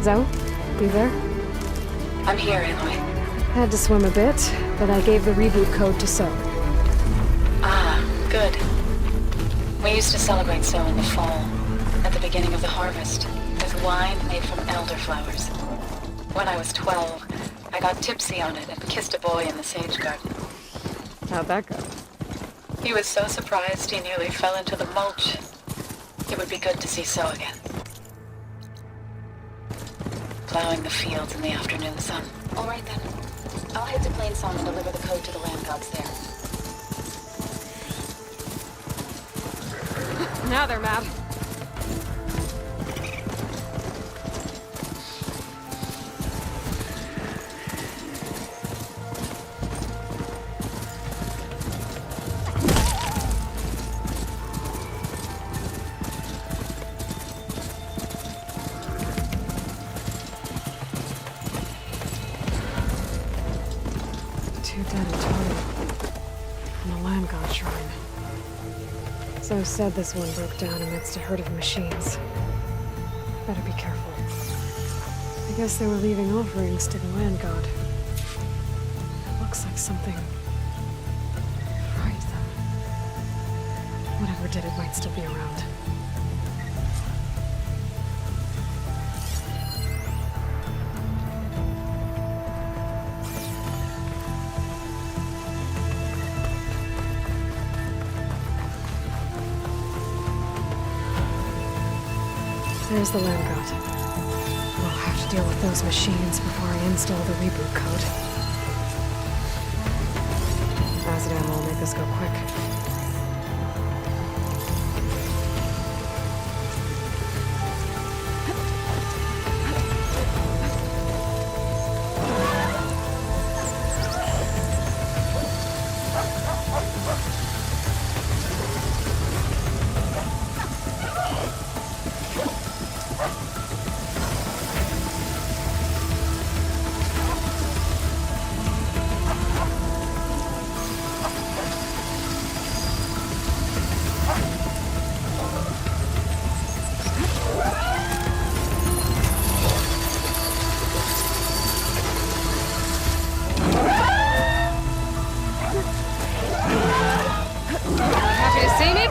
Speaker 1: Zoe, you there?
Speaker 7: I'm here, Aloy.
Speaker 1: Had to swim a bit, but I gave the reboot code to So.
Speaker 7: Ah, good. We used to celebrate So in the fall, at the beginning of the harvest, with wine made from elderflowers. When I was 12, I got tipsy on it and kissed a boy in the sage garden.
Speaker 1: How'd that go?
Speaker 7: He was so surprised he nearly fell into the mulch. It would be good to see So again. Plowing the fields in the afternoon sun. All right then. I'll head to Plainsong and deliver the code to the land gods there.
Speaker 1: Now they're mad. Two dead in total. And a land god shrine. So said this one broke down amidst a herd of machines. Better be careful. I guess they were leaving offerings to the land god. It looks like something fried them. Whatever did it might still be around. There's the land god. We'll have to deal with those machines before I install the reboot code. Acid ammo will make this go quick. Happy to see me?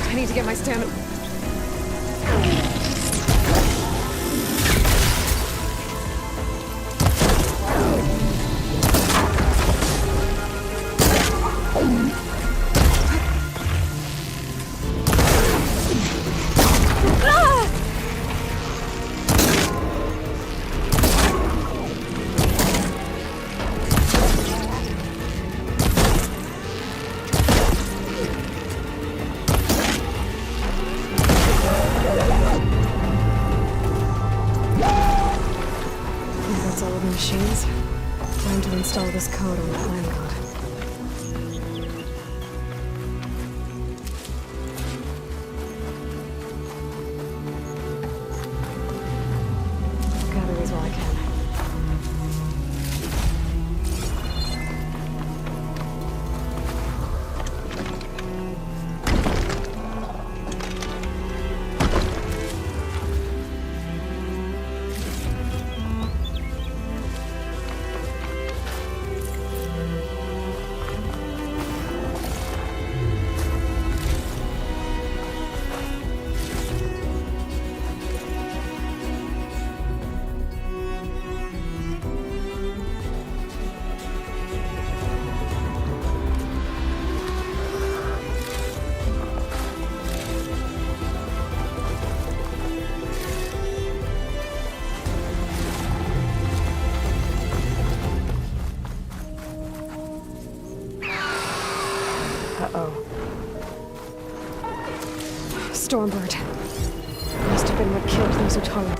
Speaker 1: I need to get my stamina. this code on the plan code. Gather these while I can. Uh-oh. Stormbird. Must have been what killed those Utaru.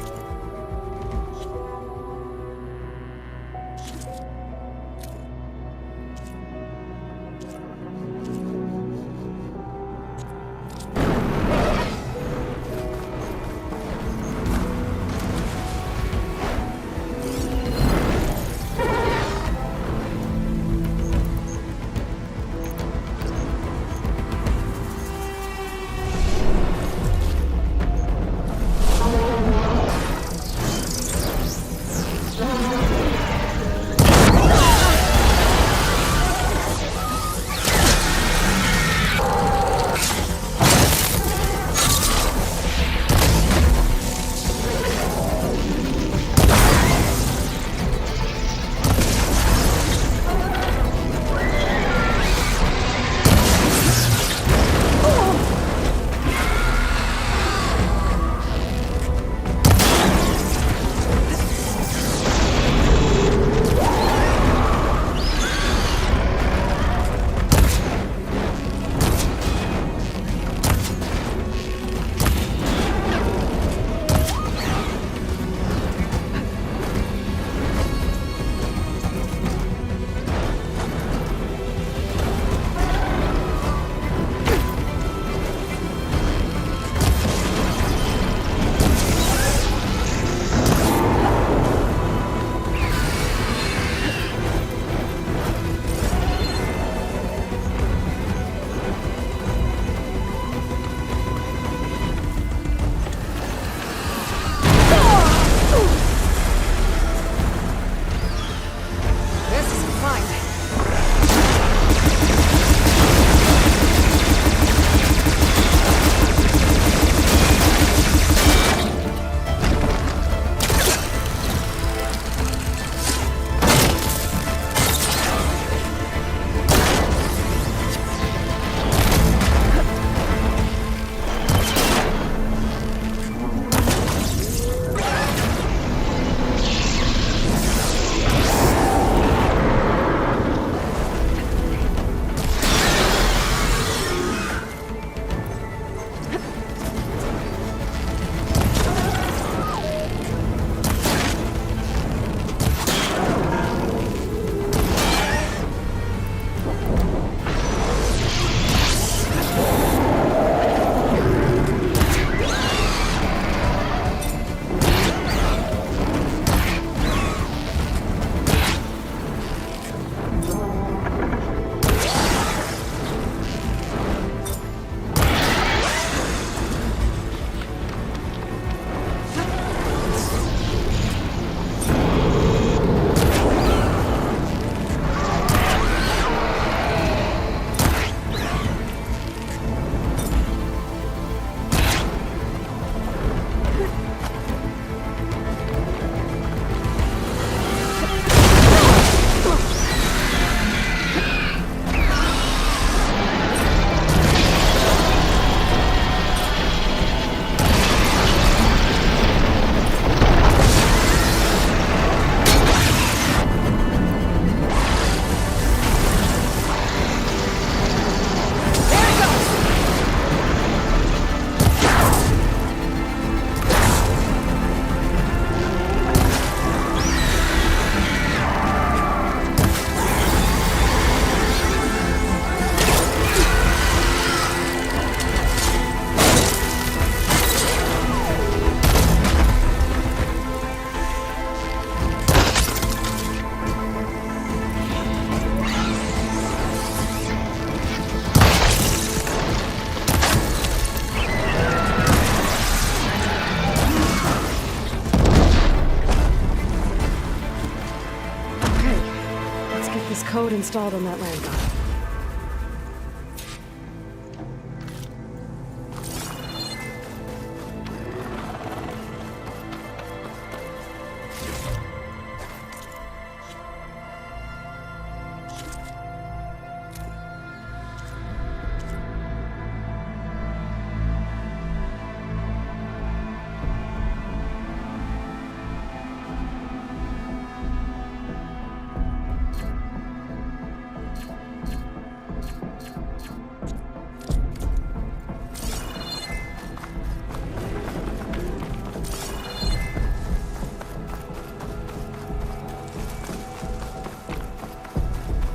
Speaker 1: code installed on that land god.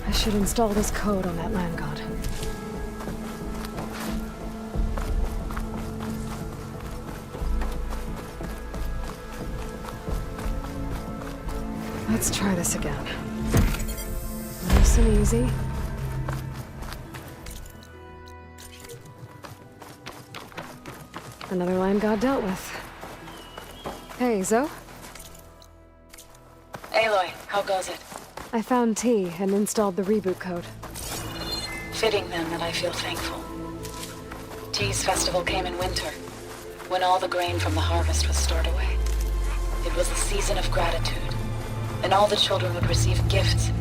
Speaker 1: I should install this code on that land god. Let's try this again. Nice and easy. Another land god dealt with. Hey, Zoe?
Speaker 7: Aloy, how goes it?
Speaker 1: I found T and installed the reboot code.
Speaker 7: Fitting then that I feel thankful. T's festival came in winter, when all the grain from the harvest was stored away. It was the season of gratitude, and all the children would receive gifts.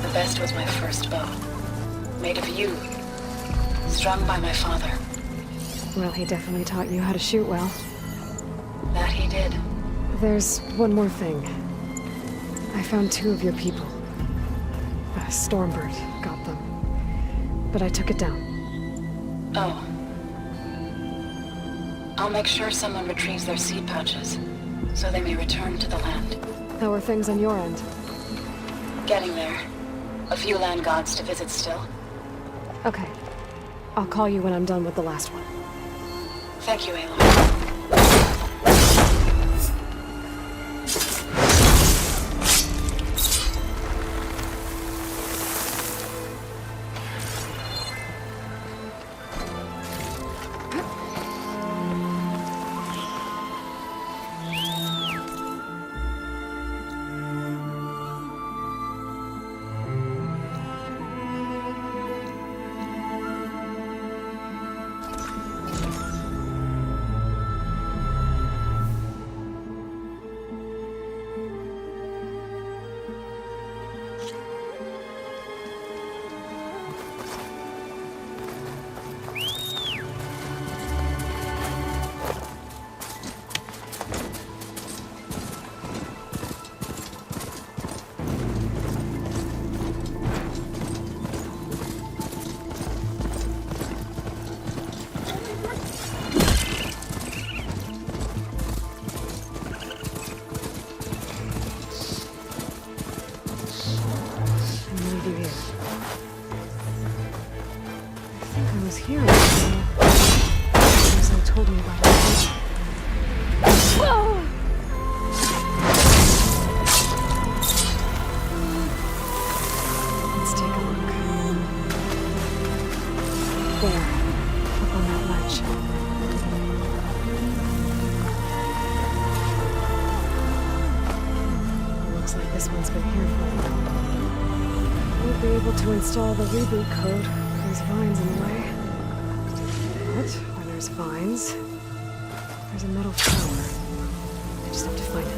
Speaker 7: The best was my first bow, made of yew, strung by my father.
Speaker 1: Well, he definitely taught you how to shoot well.
Speaker 7: That he did.
Speaker 1: There's one more thing. I found 2 of your people. A Stormbird got them. But I took it down.
Speaker 7: Oh. I'll make sure someone retrieves their seed pouches, so they may return to the land.
Speaker 1: How are things on your end?
Speaker 7: Getting there. A few land gods to visit still.
Speaker 1: Okay. I'll call you when I'm done with the last one.
Speaker 7: Thank you, Aloy.
Speaker 1: Here, Zoe told me about it. Whoa! Let's take a look. There, up on that ledge. Looks like this one's been here for a while. Won't be able to install the reboot code. There's vines in the way. But where there's vines, there's a metal flower. I just have to find it.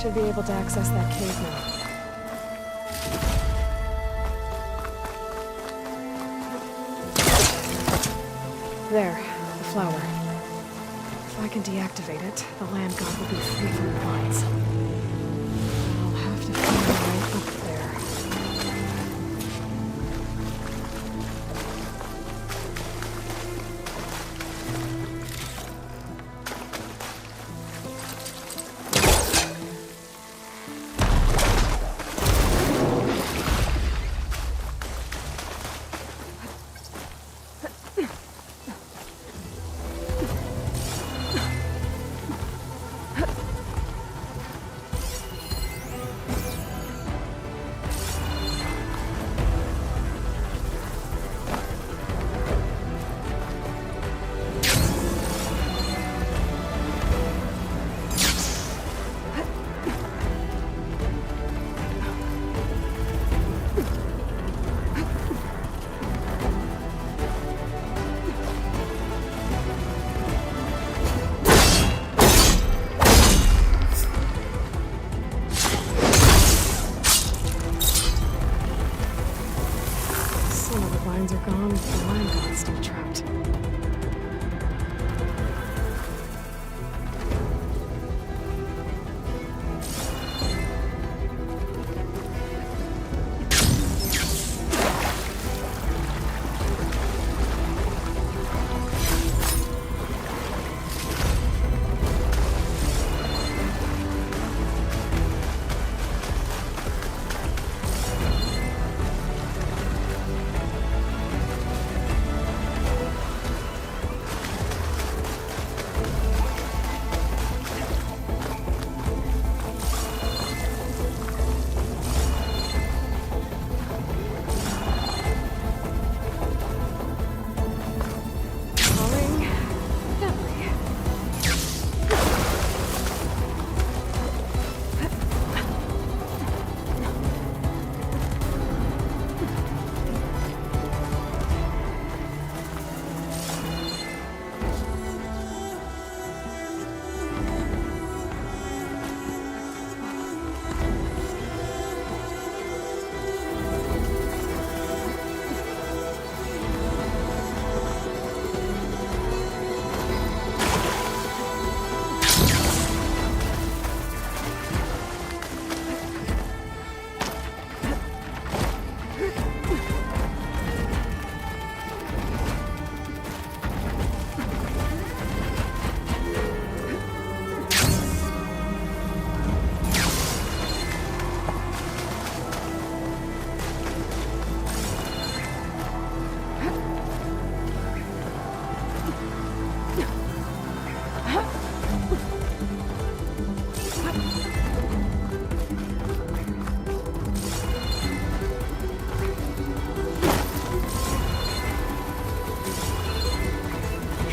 Speaker 1: Should be able to access that cave now. There, the flower. If I can deactivate it, the land god will be free from the vines. I'll have to find a way up there.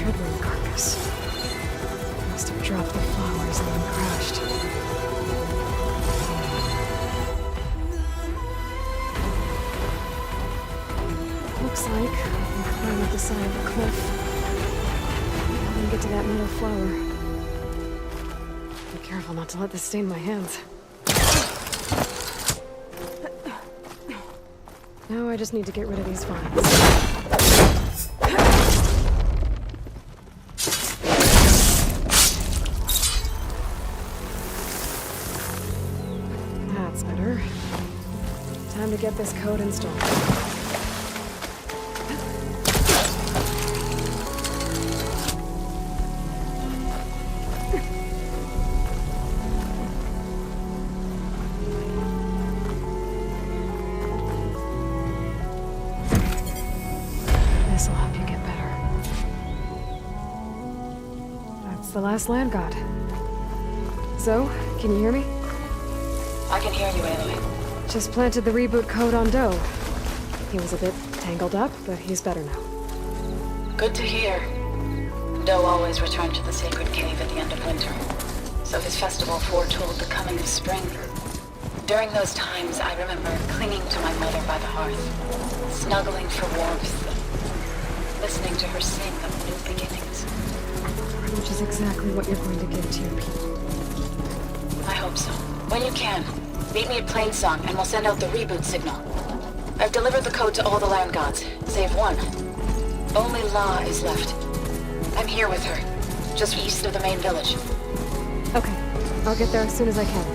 Speaker 1: bedroom carcass. Must have dropped the flowers and then crashed. Looks like I can climb up the side of the cliff. And get to that middle flower. Be careful not to let this stain my hands. Now I just need to get rid of these vines. That's better. Time to get this code installed. This'll help you get better. That's the last land god. So, can you hear me?
Speaker 7: I can hear you, Aloy.
Speaker 1: Just planted the reboot code on Doe. He was a bit tangled up, but he's better now.
Speaker 7: Good to hear. Doe always returned to the sacred cave at the end of winter, so his festival foretold the coming of spring. During those times, I remember clinging to my mother by the hearth, snuggling for warmth, listening to her sing of new beginnings.
Speaker 1: Which is exactly what you're going to give to your people.
Speaker 7: I hope so. When you can, meet me at Plainsong and we'll send out the reboot signal. I've delivered the code to all the land gods, save one. Only La is left. I'm here with her, just east of the main village.
Speaker 1: Okay, I'll get there as soon as I can.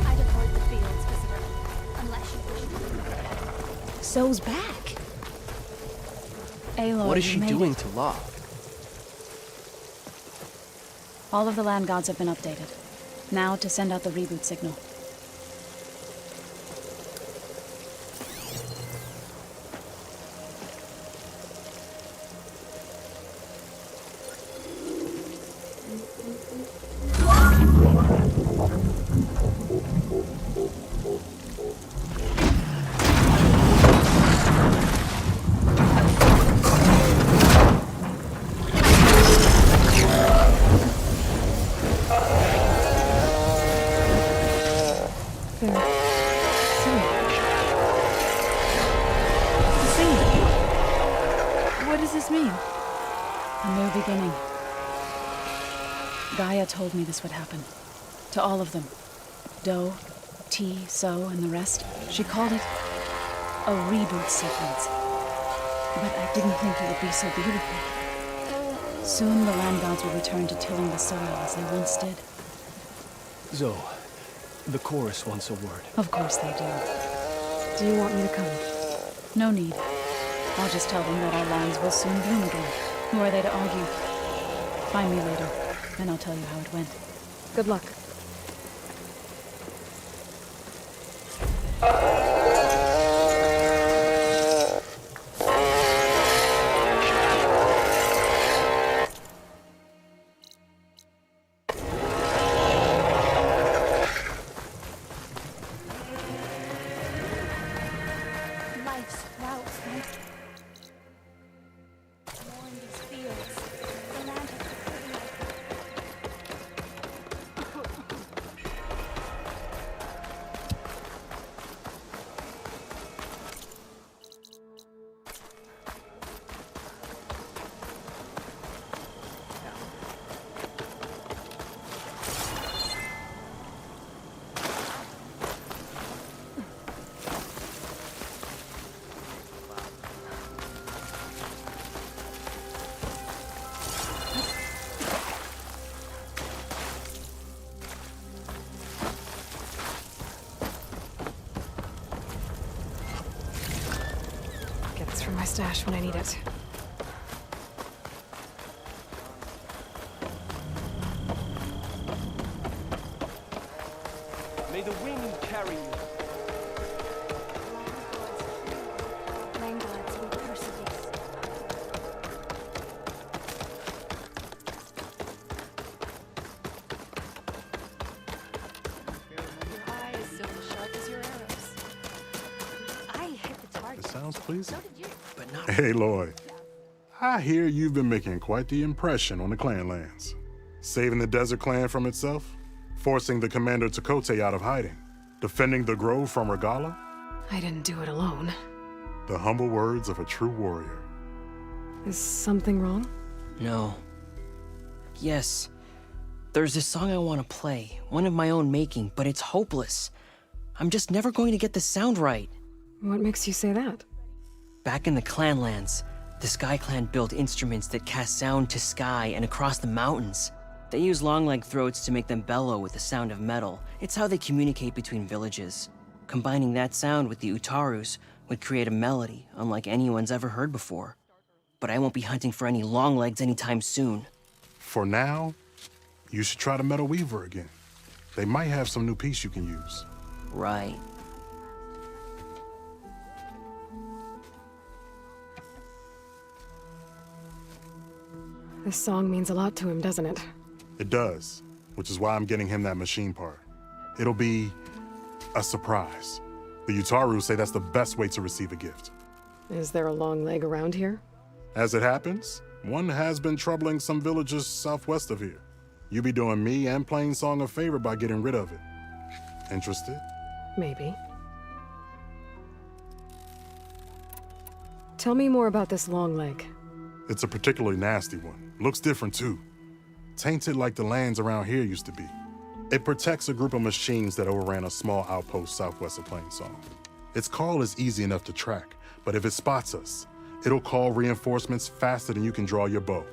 Speaker 4: I'd avoid the fields, Visitor. Unless you wish to.
Speaker 7: So's back. Aloy,
Speaker 2: What is
Speaker 7: you
Speaker 2: she
Speaker 7: made
Speaker 2: doing
Speaker 7: it.
Speaker 2: to La?
Speaker 7: All of the land gods have been updated. Now to send out the reboot signal. What does this mean? A new beginning. Gaia told me this would happen. To all of them. Doe, T, So, and the rest. She called it a reboot sequence. But I didn't think it would be so beautiful. Soon the land gods will return to tilling the soil as they once did.
Speaker 2: Zoe, the chorus wants a word.
Speaker 7: Of course they do.
Speaker 1: Do you want me to come?
Speaker 7: No need. I'll just tell them that our lands will soon bloom again. Who are they to argue? Find me later. Then I'll tell you how it went.
Speaker 1: Good luck.
Speaker 4: Life's routes, man. More in these fields. The land has been living like
Speaker 1: Get this from my stash when I need it.
Speaker 2: May the wind carry you.
Speaker 4: land gods will persevere.
Speaker 3: Your eye is so sharp as your arrows.
Speaker 4: I hit the target.
Speaker 12: It sounds pleasing.
Speaker 4: So did you.
Speaker 3: But not
Speaker 12: Hey, Lloyd. I hear you've been making quite the impression on the clan lands. Saving the desert clan from itself, forcing the commander Takote out of hiding, defending the grove from Regala.
Speaker 1: I didn't do it alone.
Speaker 12: The humble words of a true warrior.
Speaker 1: Is something wrong?
Speaker 13: No. Yes. There's this song I want to play, one of my own making, but it's hopeless. I'm just never going to get the sound right.
Speaker 1: What makes you say that?
Speaker 13: Back in the Clanlands, the Sky Clan built instruments that cast sound to sky and across the mountains. They use long-leg throats to make them bellow with the sound of metal. It's how they communicate between villages. Combining that sound with the Utarus would create a melody unlike anyone's ever heard before. But I won't be hunting for any long legs anytime soon.
Speaker 12: For now, you should try the Metal Weaver again. They might have some new piece you can use.
Speaker 13: Right.
Speaker 1: This song means a lot to him, doesn't it?
Speaker 12: It does, which is why I'm getting him that machine part. It'll be a surprise. The Utaru say that's the best way to receive a gift.
Speaker 1: Is there a long leg around here?
Speaker 12: As it happens, one has been troubling some villages southwest of here. You be doing me and Plainsong a favor by getting rid of it. Interested?
Speaker 1: Maybe. Tell me more about this long leg.
Speaker 12: It's a particularly nasty one. Looks different too. Tainted like the lands around here used to be. It protects a group of machines that overran a small outpost southwest of Plainsong. Its call is easy enough to track, but if it spots us, it'll call reinforcements faster than you can draw your bow.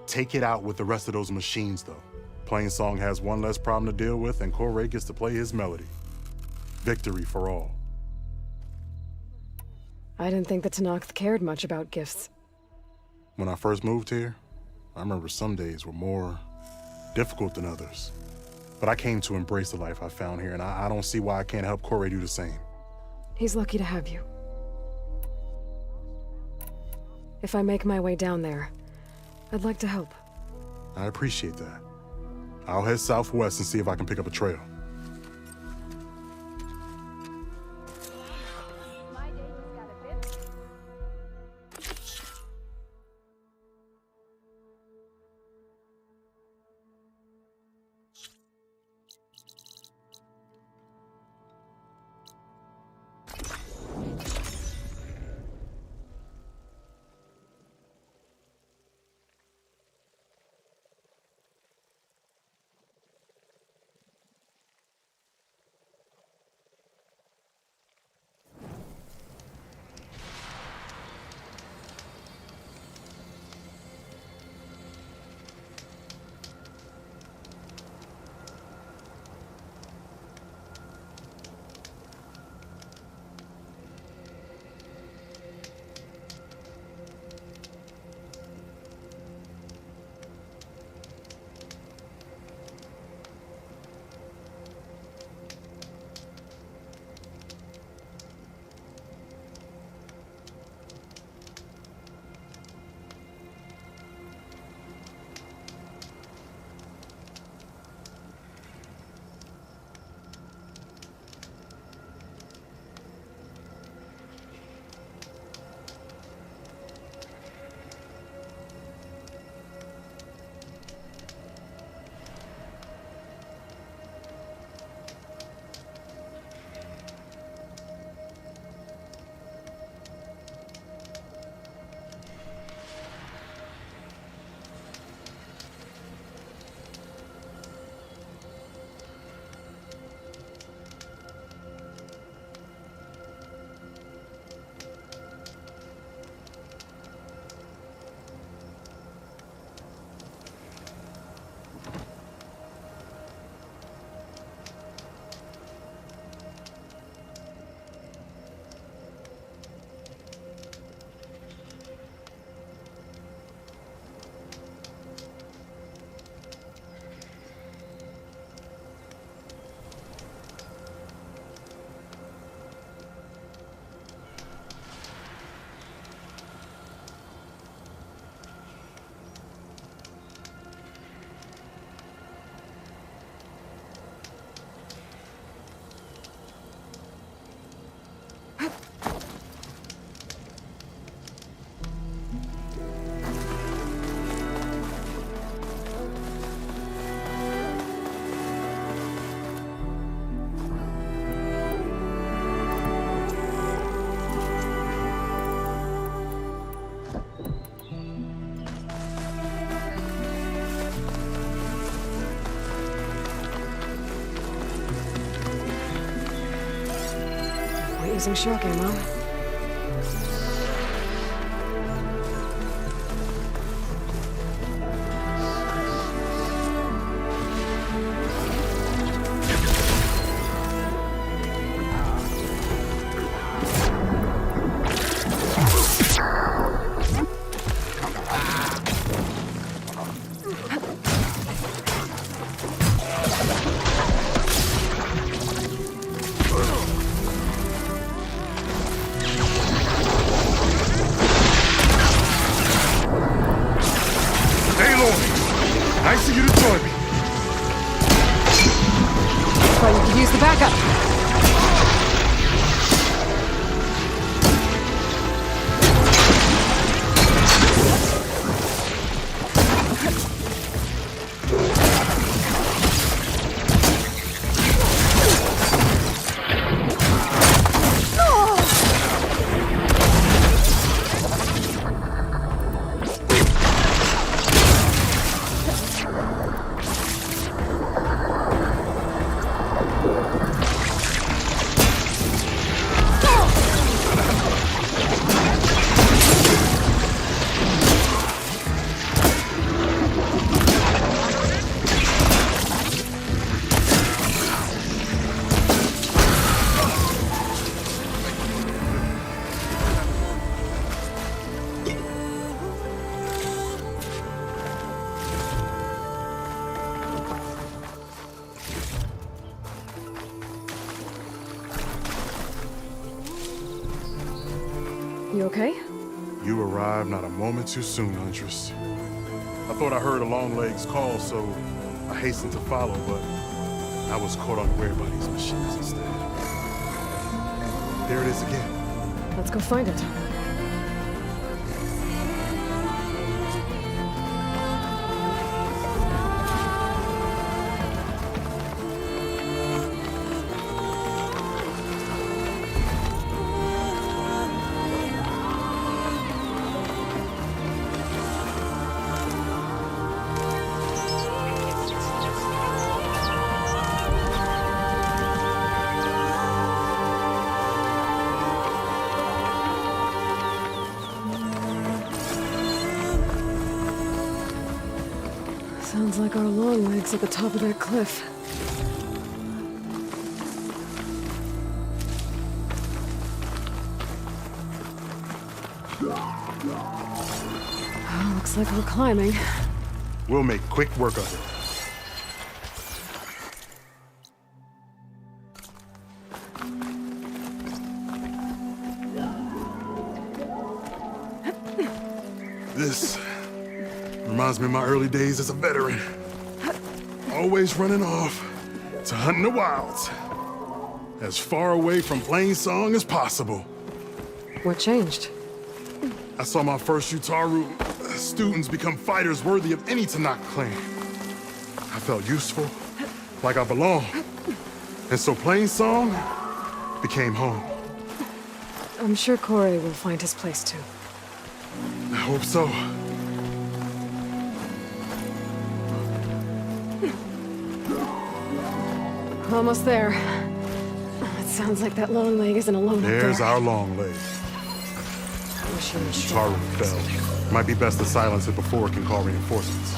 Speaker 12: Take it out with the rest of those machines though. Plainsong has one less problem to deal with and Corey gets to play his melody. Victory for all.
Speaker 1: I didn't think the Tenakth cared much about gifts.
Speaker 12: When I first moved here, I remember some days were more difficult than others. But I came to embrace the life I found here, and I don't see why I can't help Corey do the same.
Speaker 1: He's lucky to have you. If I make my way down there, I'd like to help.
Speaker 12: I appreciate that. I'll head southwest and see if I can pick up a trail.
Speaker 1: using shock ammo.
Speaker 12: Nice of you to join me.
Speaker 1: Thought you could use the backup. You okay?
Speaker 12: You arrived not a moment too soon, Huntress. I thought I heard a Longleg's call, so I hastened to follow, but I was caught unaware by these machines instead. There it is again.
Speaker 1: Let's go find it. Sounds like our long legs at the top of that cliff. Oh, looks like we're climbing.
Speaker 12: We'll make quick work of it. This reminds me of my early days as a veteran. Always running off to hunt in the wilds. As far away from Plainsong as possible.
Speaker 1: What changed?
Speaker 12: I saw my first Utaru students become fighters worthy of any Tanakh clan. I felt useful, like I belonged. And so Plainsong became home.
Speaker 1: I'm sure Corey will find his place too.
Speaker 12: I hope so.
Speaker 1: Almost there. It sounds like that long leg isn't alone up there.
Speaker 12: There's our long leg. Utaru fell. Might be best to silence it before it can call reinforcements.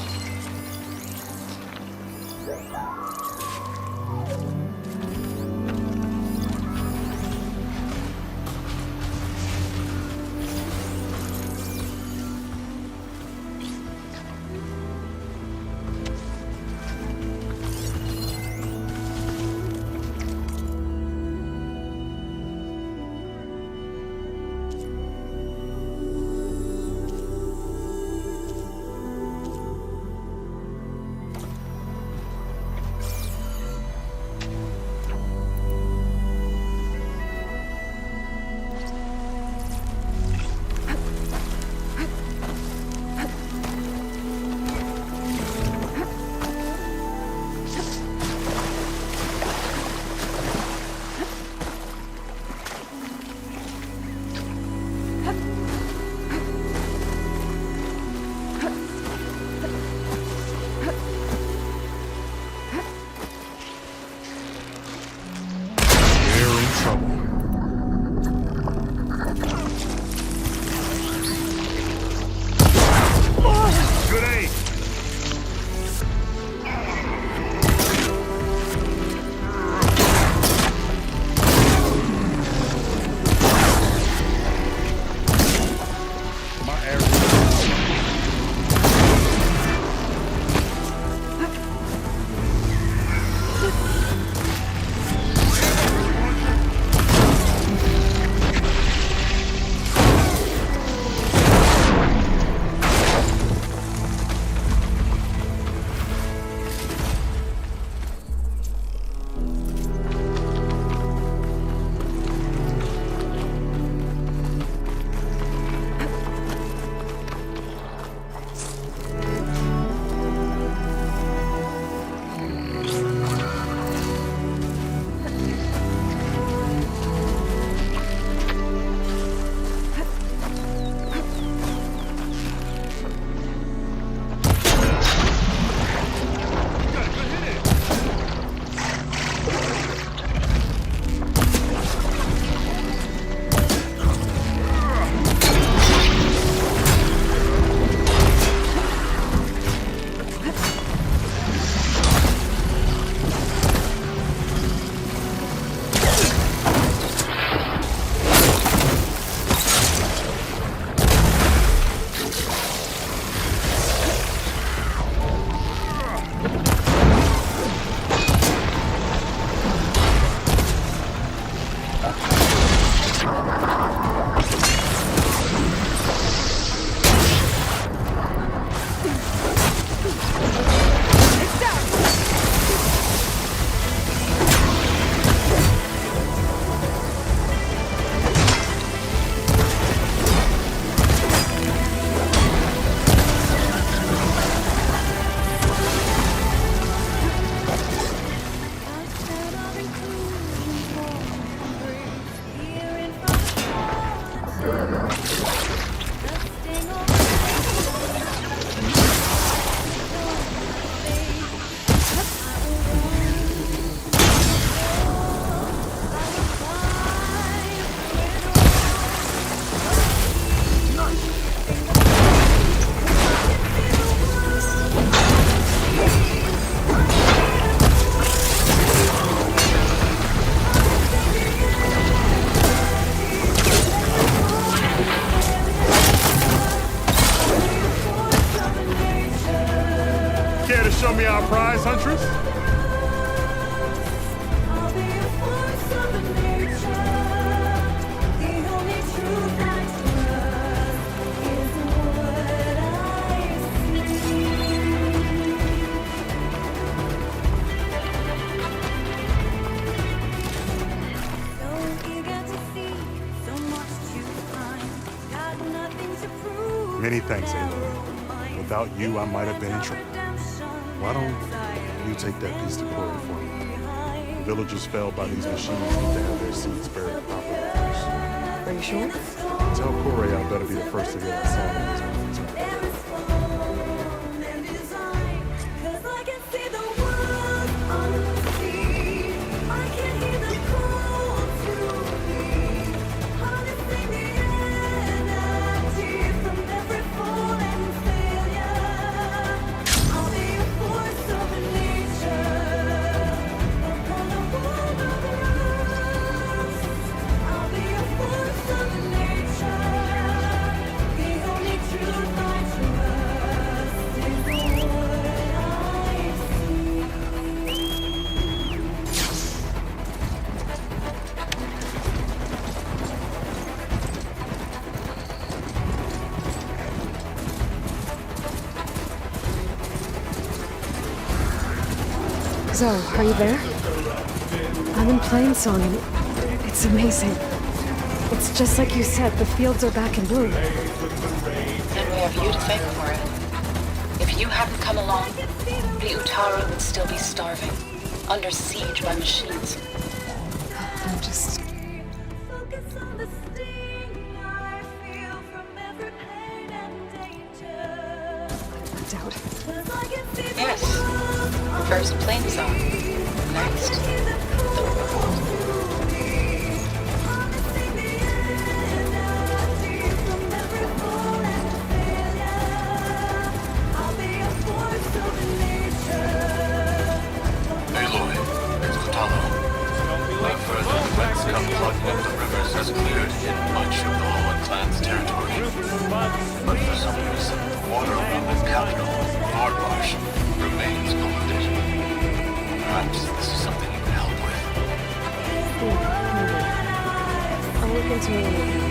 Speaker 12: Many thanks, Aloy. Without you, I might have been in trouble. Why don't you take that piece to Corey for me? The villagers felled by these machines need to have their seeds buried properly first.
Speaker 1: Are you sure?
Speaker 12: Tell Corey I better be the first to hear that song when he's on his way.
Speaker 1: So, are you there? I'm in Plainsong and it's amazing. It's just like you said, the fields are back in bloom.
Speaker 14: And we have you to thank for it. If you hadn't come along, the Utara would still be starving, under siege by machines.
Speaker 1: I'm just... doubt.
Speaker 14: Yes. First Plainsong. Next, the revolt.
Speaker 11: Aloy, it's Kutalo. No further threats come plugging up the rivers has cleared much of the Hoenn clan's territory. But for some reason, the water around the capital, Nordmarsh, remains polluted. Perhaps this is something you can help with.
Speaker 1: Maybe. I'll look into it later.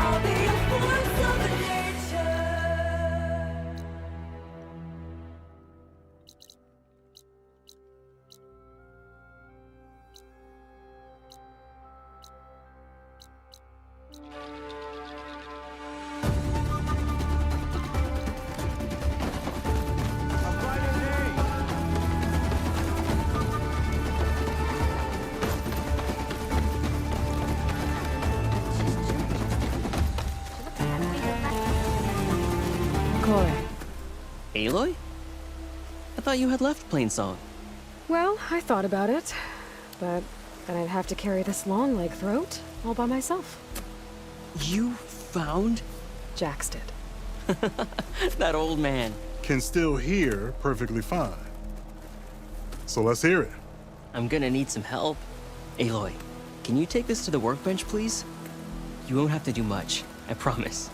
Speaker 15: I'll be a force of nature.
Speaker 13: Aloy? I thought you had left Plainsong.
Speaker 1: Well, I thought about it, but then I'd have to carry this long leg throat all by myself.
Speaker 13: You found?
Speaker 1: Jax did.
Speaker 13: That old man.
Speaker 12: Can still hear perfectly fine. So let's hear it.
Speaker 13: I'm gonna need some help. Aloy, can you take this to the workbench, please? You won't have to do much, I promise.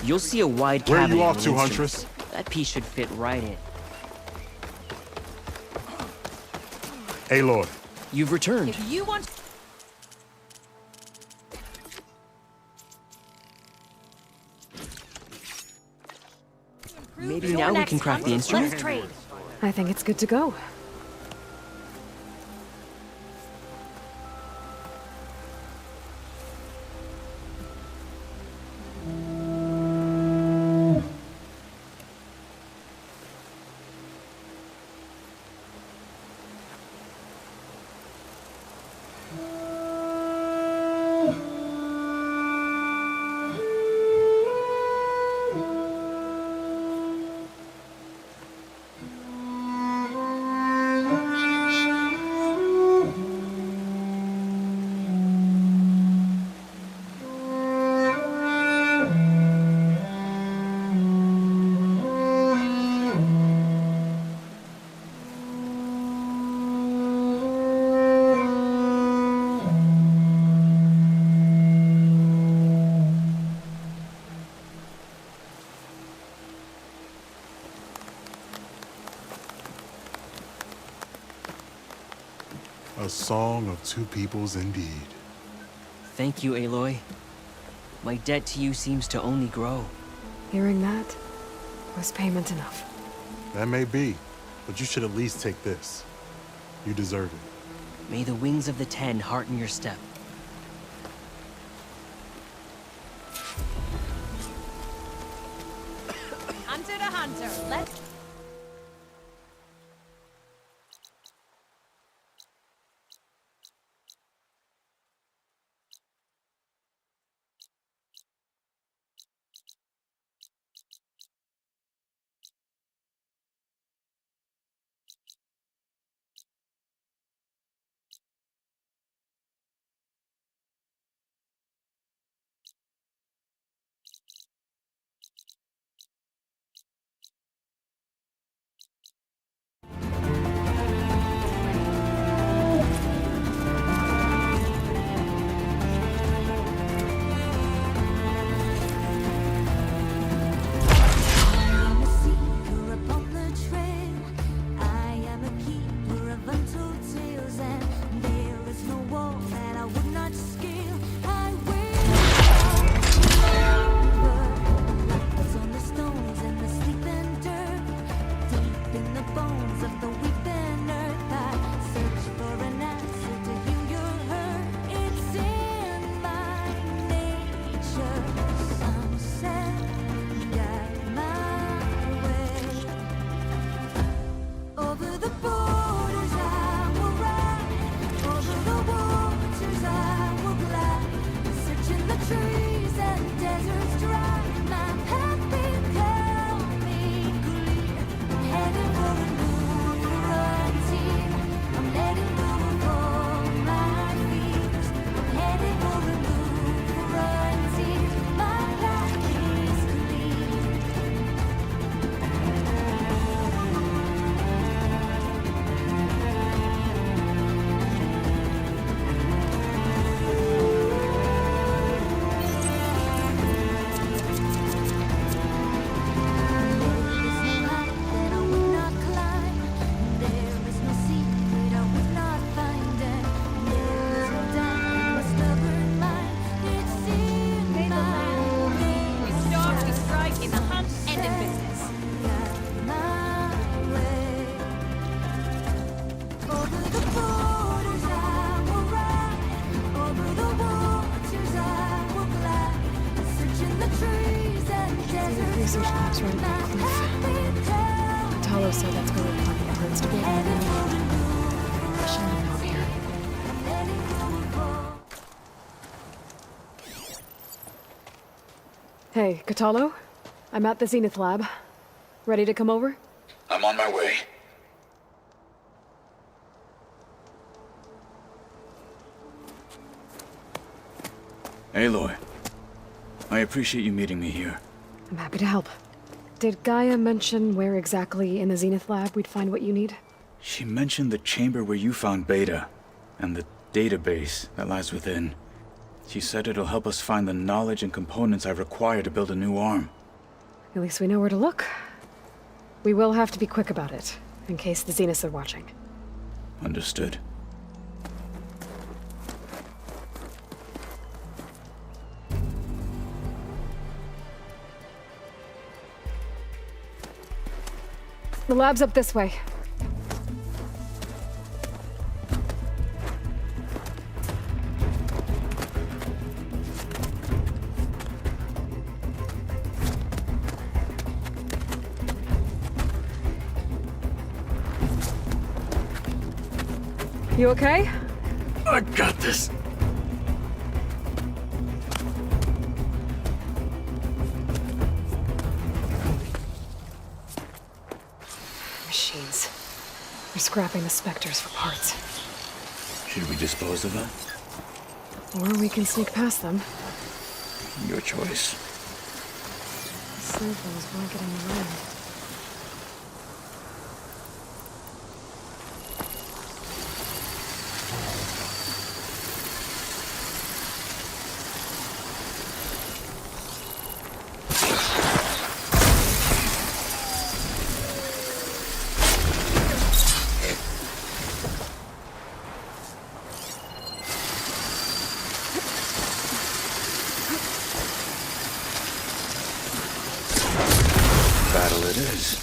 Speaker 13: You'll see a wide
Speaker 12: Where are
Speaker 13: cavity
Speaker 12: you off
Speaker 13: in
Speaker 12: to,
Speaker 13: the instrument.
Speaker 12: Huntress?
Speaker 13: That piece should fit right in.
Speaker 12: Aloy.
Speaker 13: You've returned.
Speaker 3: If you want...
Speaker 13: Maybe now we can crack the instrument?
Speaker 3: Let's trade.
Speaker 1: I think it's good to go.
Speaker 12: A song of two peoples indeed.
Speaker 13: Thank you, Aloy. My debt to you seems to only grow.
Speaker 1: Hearing that was payment enough.
Speaker 12: That may be, but you should at least take this. You deserve it.
Speaker 13: May the wings of the Ten hearten your step.
Speaker 3: Hunter to hunter, let's...
Speaker 1: Research lab's right at that cliff. Talo said that's where we'll find the evidence to build another world. I shall not come here. Hey, Katalo? I'm at the Zenith lab. Ready to come over?
Speaker 8: I'm on my way. Aloy, I appreciate you meeting me here.
Speaker 1: I'm happy to help. Did Gaia mention where exactly in the Zenith lab we'd find what you need?
Speaker 8: She mentioned the chamber where you found Beta, and the database that lies within. She said it'll help us find the knowledge and components I require to build a new arm.
Speaker 1: At least we know where to look. We will have to be quick about it, in case the Zeniths are watching.
Speaker 8: Understood.
Speaker 1: The lab's up this way. You okay?
Speaker 8: I got this.
Speaker 1: Machines. They're scrapping the Spectres for parts.
Speaker 8: Should we dispose of them?
Speaker 1: Or we can sneak past them.
Speaker 8: Your choice.
Speaker 1: Servo's blanketing the land.
Speaker 8: is.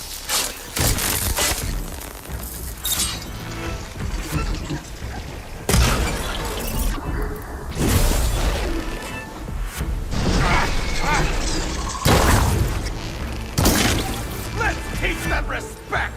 Speaker 15: Let's teach them respect!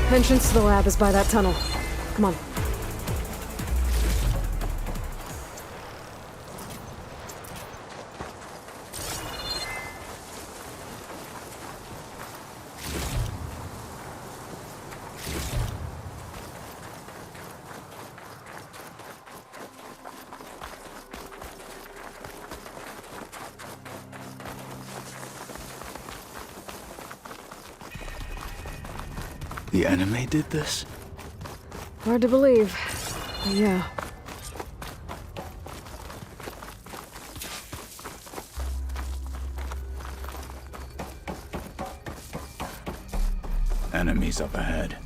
Speaker 1: Entrance to the lab is by that tunnel. Come on.
Speaker 8: The anime did this?
Speaker 1: Hard to believe. But yeah.
Speaker 8: Enemies up ahead.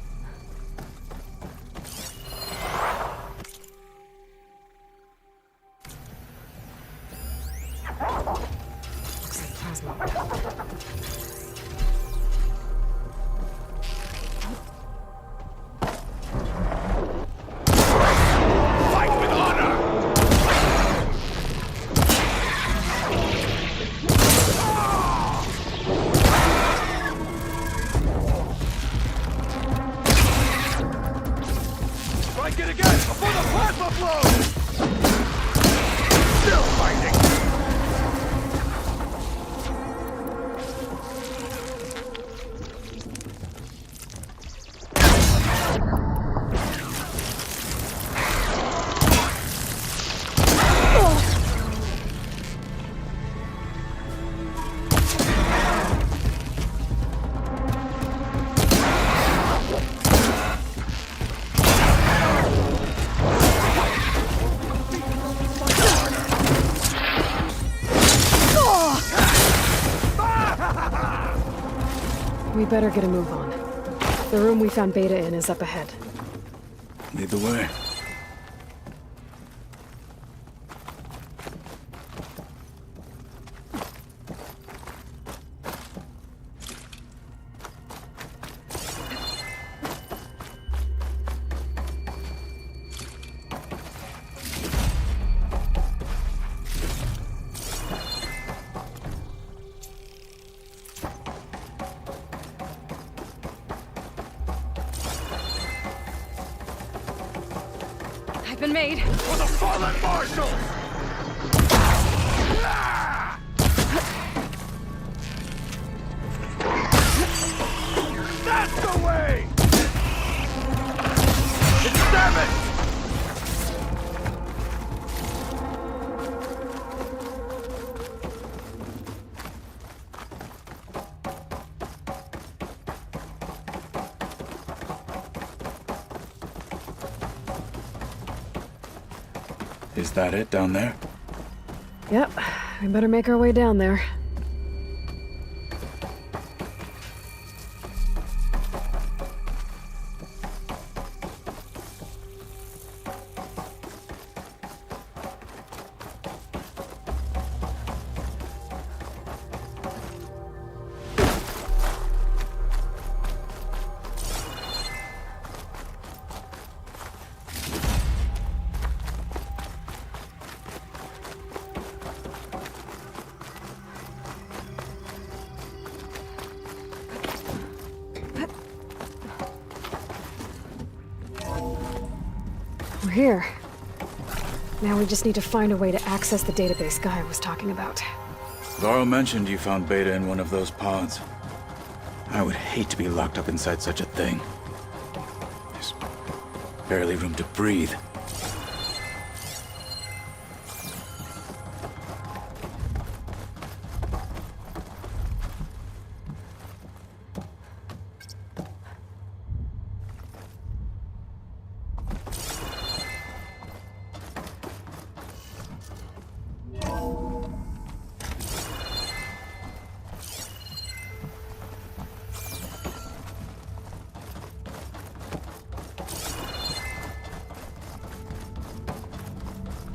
Speaker 1: Looks like plasma. We better get a move on. The room we found Beta in is up ahead.
Speaker 8: Lead the way.
Speaker 1: Been made.
Speaker 15: For the fallen marshals! That's the way! It's damaged!
Speaker 8: Is that it down there?
Speaker 1: Yep. We better make our way down there. We're here. Now we just need to find a way to access the database Guy was talking about.
Speaker 8: Varl mentioned you found Beta in one of those pods. I would hate to be locked up inside such a thing. There's barely room to breathe.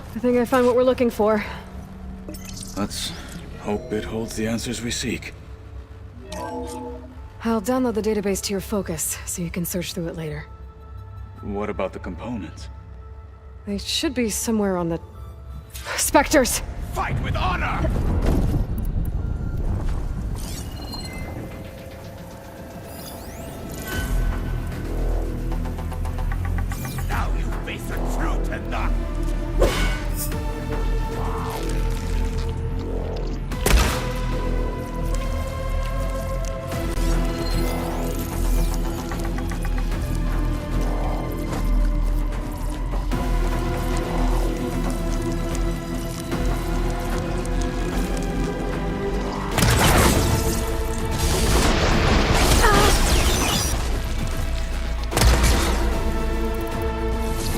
Speaker 1: I think I found what we're looking for.
Speaker 8: Let's hope it holds the answers we seek.
Speaker 1: I'll download the database to your Focus, so you can search through it later.
Speaker 8: What about the components?
Speaker 1: They should be somewhere on the... Spectres!
Speaker 15: Fight with honor! Now you face a truth and not...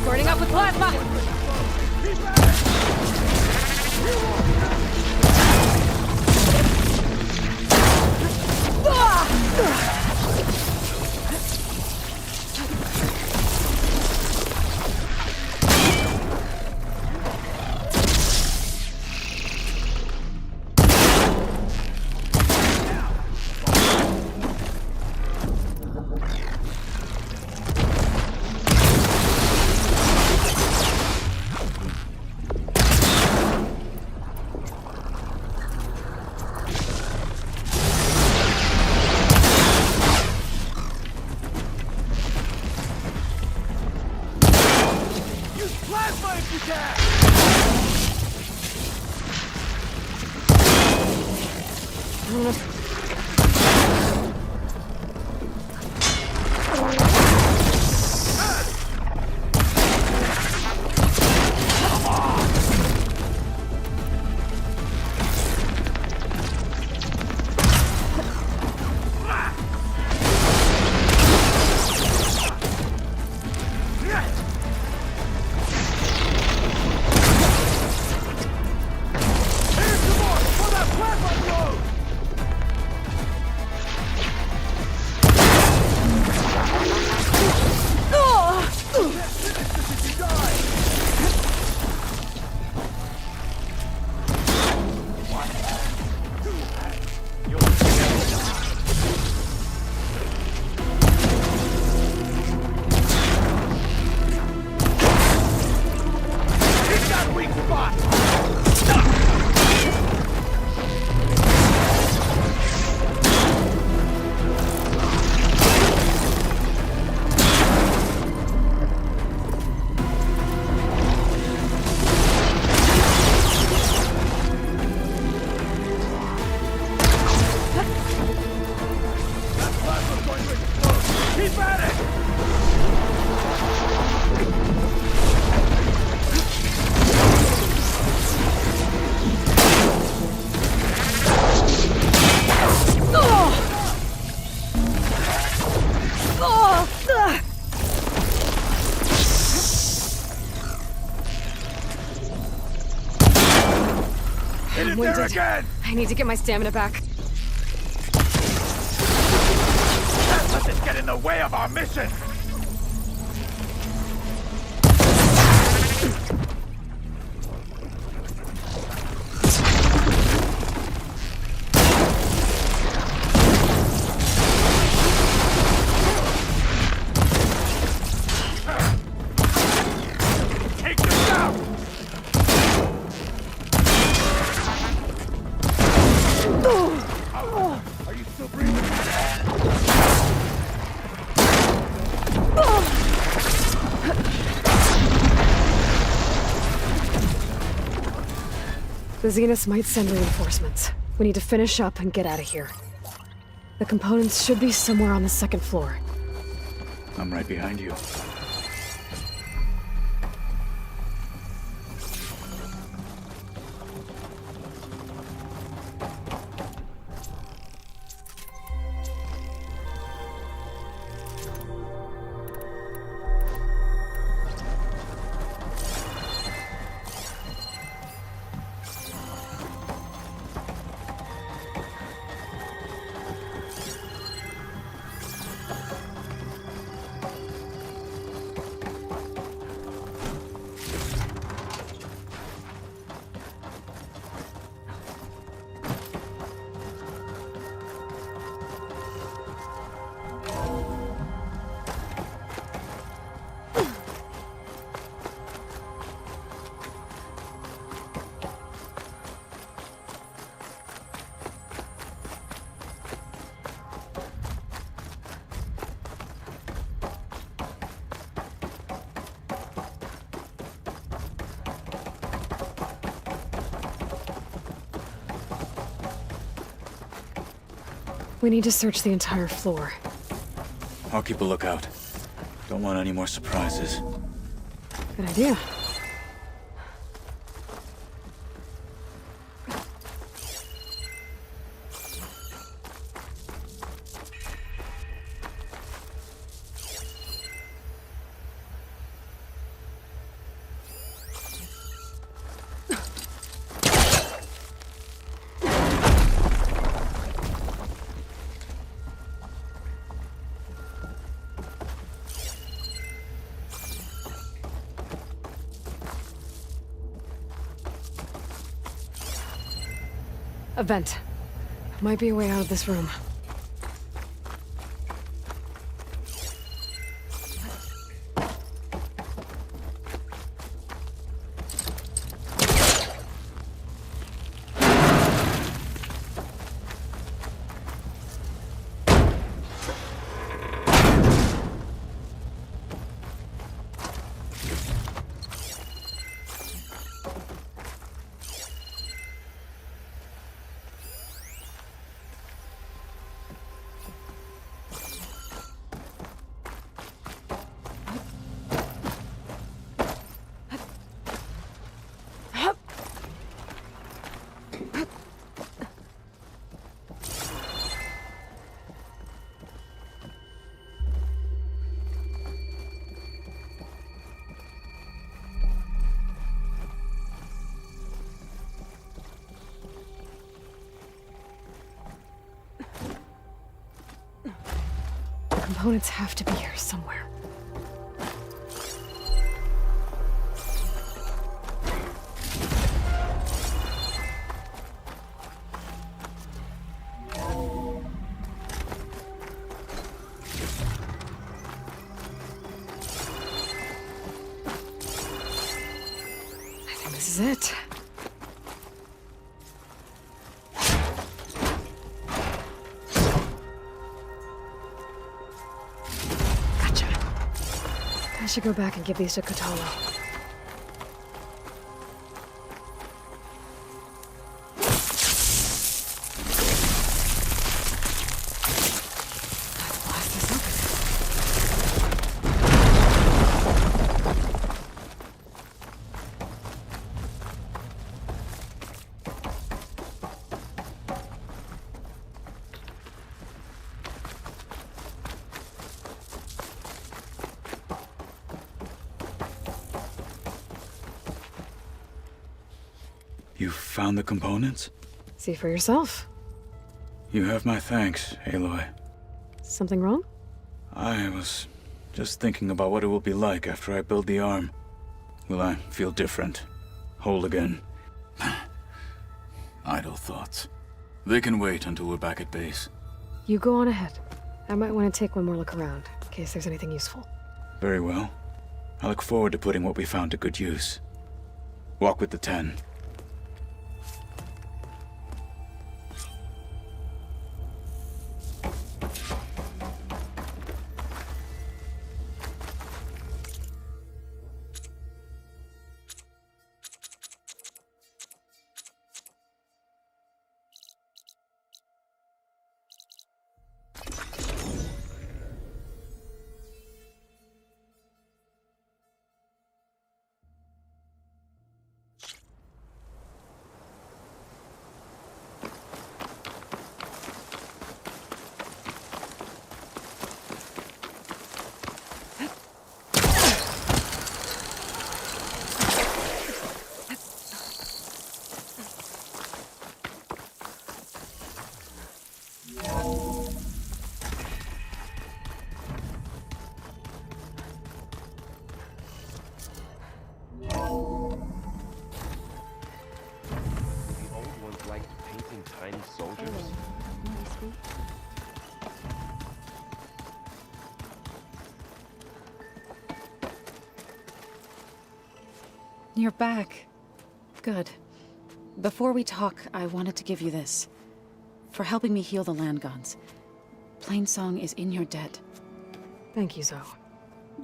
Speaker 3: Burning up with plasma!
Speaker 15: Plasma if you can! Keep at it!
Speaker 1: I'm wounded. I need to get my stamina back.
Speaker 15: Don't let this get in the way of our mission! Take this out! Are you still breathing?
Speaker 1: The Zeniths might send reinforcements. We need to finish up and get out of here. The components should be somewhere on the second floor.
Speaker 8: I'm right behind you.
Speaker 1: We need to search the entire floor.
Speaker 8: I'll keep a lookout. Don't want any more surprises.
Speaker 1: Good idea. A vent. Might be a way out of this room. Components have to be here somewhere. I think this is it. I should go back and give these to Kotolo. Let's blast this open.
Speaker 8: You found the components?
Speaker 1: See for yourself.
Speaker 8: You have my thanks, Aloy.
Speaker 1: Something wrong?
Speaker 8: I was just thinking about what it will be like after I build the arm. Will I feel different? Whole again? Idle thoughts. They can wait until we're back at base.
Speaker 1: You go on ahead. I might want to take one more look around, in case there's anything useful.
Speaker 8: Very well. I look forward to putting what we found to good use. Walk with the 10.
Speaker 5: tiny soldiers?
Speaker 7: You're back. Good. Before we talk, I wanted to give you this. For helping me heal the land gods. Plainsong is in your debt.
Speaker 1: Thank you, Zoe.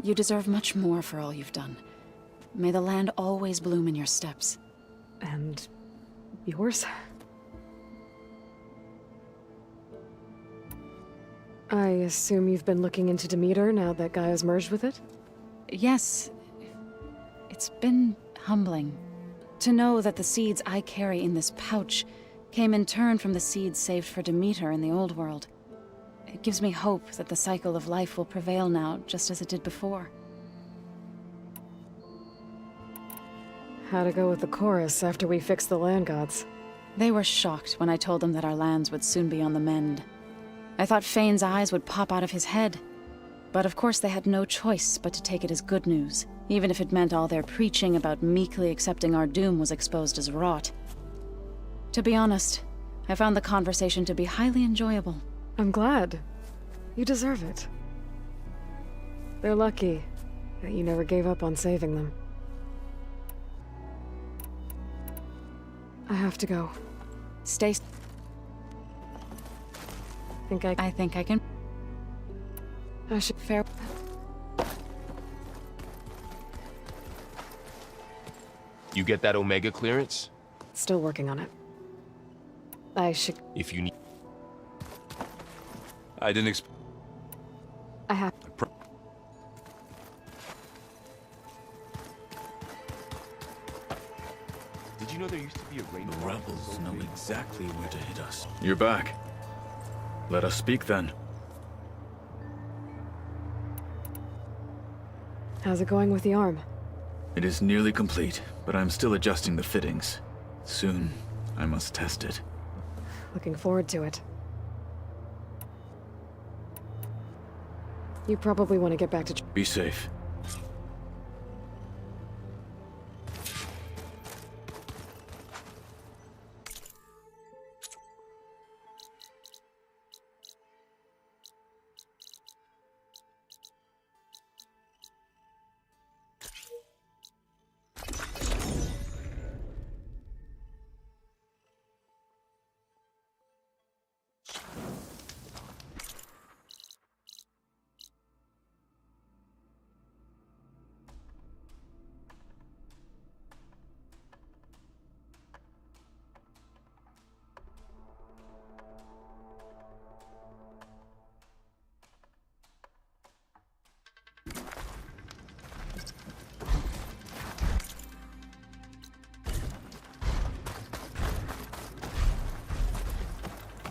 Speaker 7: You deserve much more for all you've done. May the land always bloom in your steps.
Speaker 1: And yours? I assume you've been looking into Demeter now that Gaia's merged with it?
Speaker 7: Yes. It's been humbling. To know that the seeds I carry in this pouch came in turn from the seeds saved for Demeter in the old world. It gives me hope that the cycle of life will prevail now, just as it did before.
Speaker 1: How'd it go with the chorus after we fixed the land gods?
Speaker 7: They were shocked when I told them that our lands would soon be on the mend. I thought Fane's eyes would pop out of his head. But of course they had no choice but to take it as good news, even if it meant all their preaching about meekly accepting our doom was exposed as rot. To be honest, I found the conversation to be highly enjoyable.
Speaker 1: I'm glad. You deserve it. They're lucky that you never gave up on saving them. I have to go.
Speaker 7: Stay. I think I can.
Speaker 1: I should.
Speaker 7: Fair.
Speaker 5: You get that Omega clearance?
Speaker 1: Still working on it. I should.
Speaker 5: If you need.
Speaker 6: I didn't expect.
Speaker 1: I have.
Speaker 5: Did you know there used to be a rain?
Speaker 8: The rebels know exactly where to hit us. You're back. Let us speak then.
Speaker 1: How's it going with the arm?
Speaker 8: It is nearly complete, but I'm still adjusting the fittings. Soon, I must test it.
Speaker 1: Looking forward to it. You probably want to get back to...
Speaker 8: Be safe.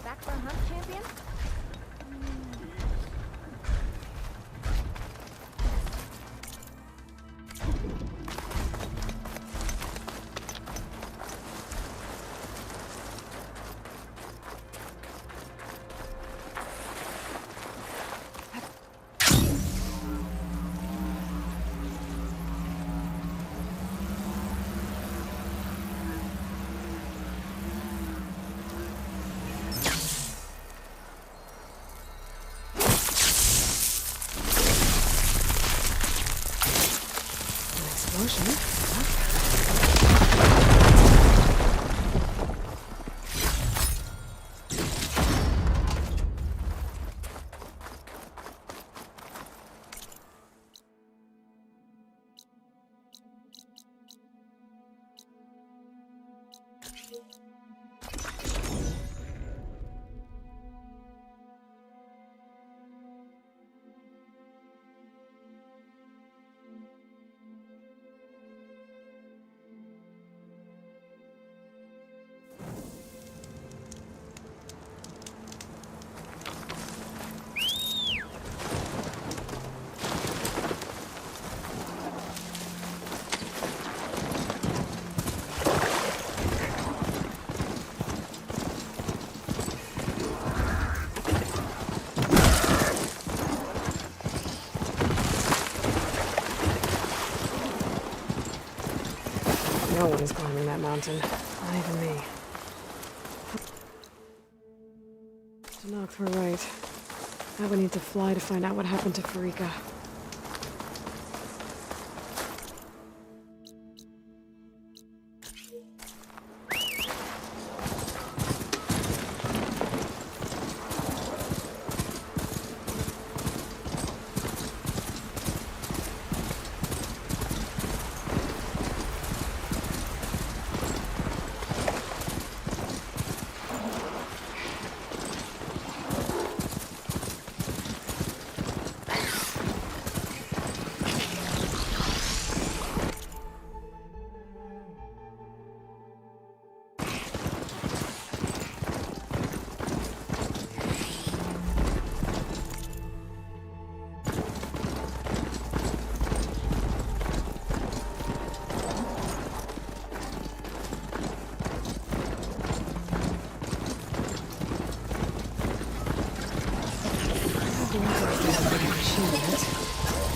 Speaker 4: Back for a hunt, champion?
Speaker 1: No one is climbing that mountain. Not even me. Knox were right. I would need to fly to find out what happened to Farika.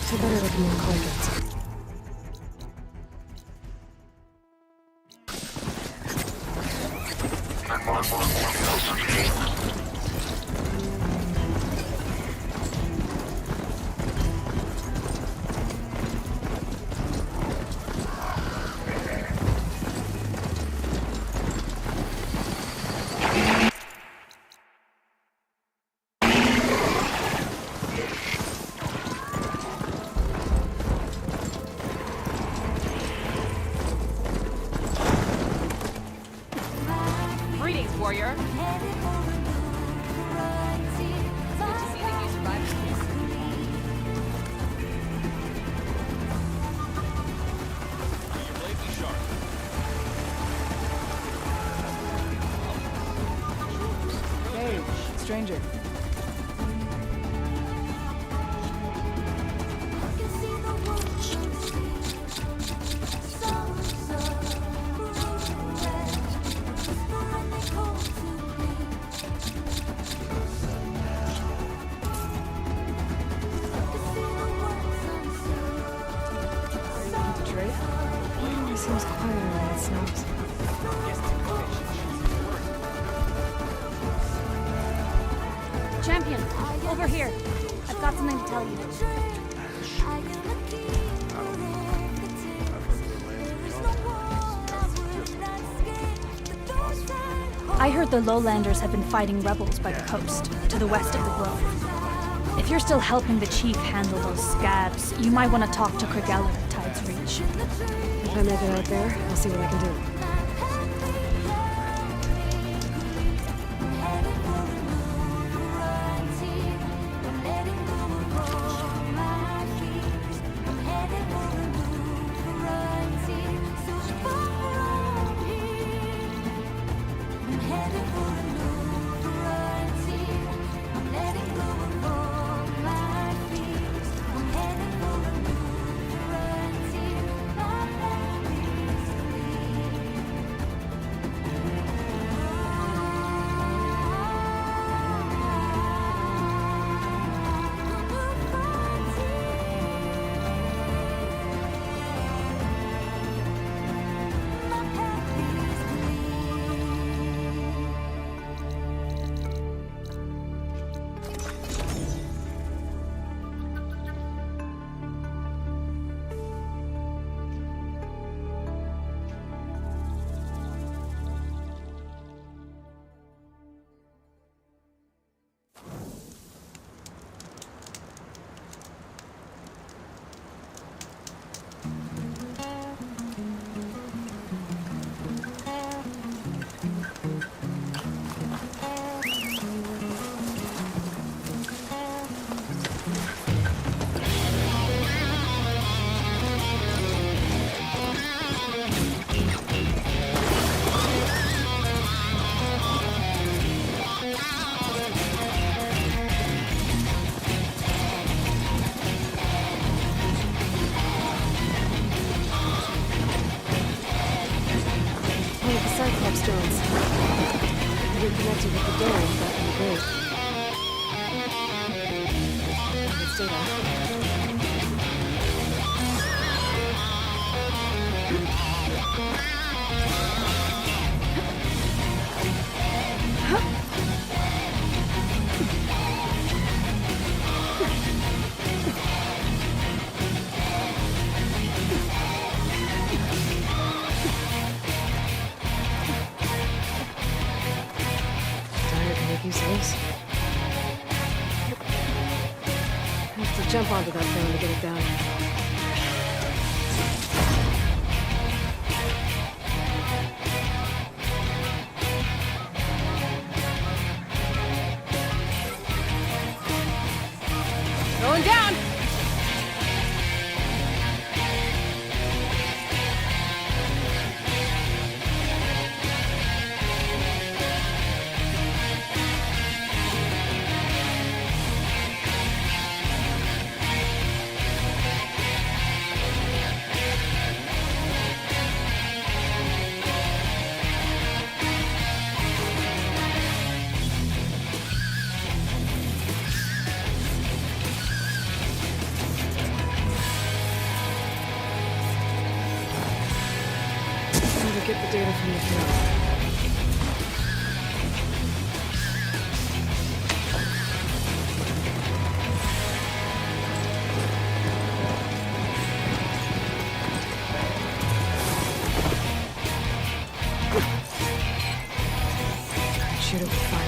Speaker 1: I better look more carpets.
Speaker 3: Greetings, warrior. Good to see that you survived.
Speaker 16: Hey, stranger.
Speaker 1: It seems quieter when it snows.
Speaker 4: Champion, over here. I've got something to tell you. I heard the Lowlanders have been fighting rebels by the coast, to the west of the grove. If you're still helping the chief handle those scabs, you might want to talk to Krigella at Tide's Reach.
Speaker 1: If I make it out there, I'll see what I can do. Cyclops drones. If you're connected with the dome, that would be great. Let's do that. Jump onto that phone to get it down.
Speaker 3: Going down!
Speaker 1: Time to get the data from the phone. Shoot it with fire.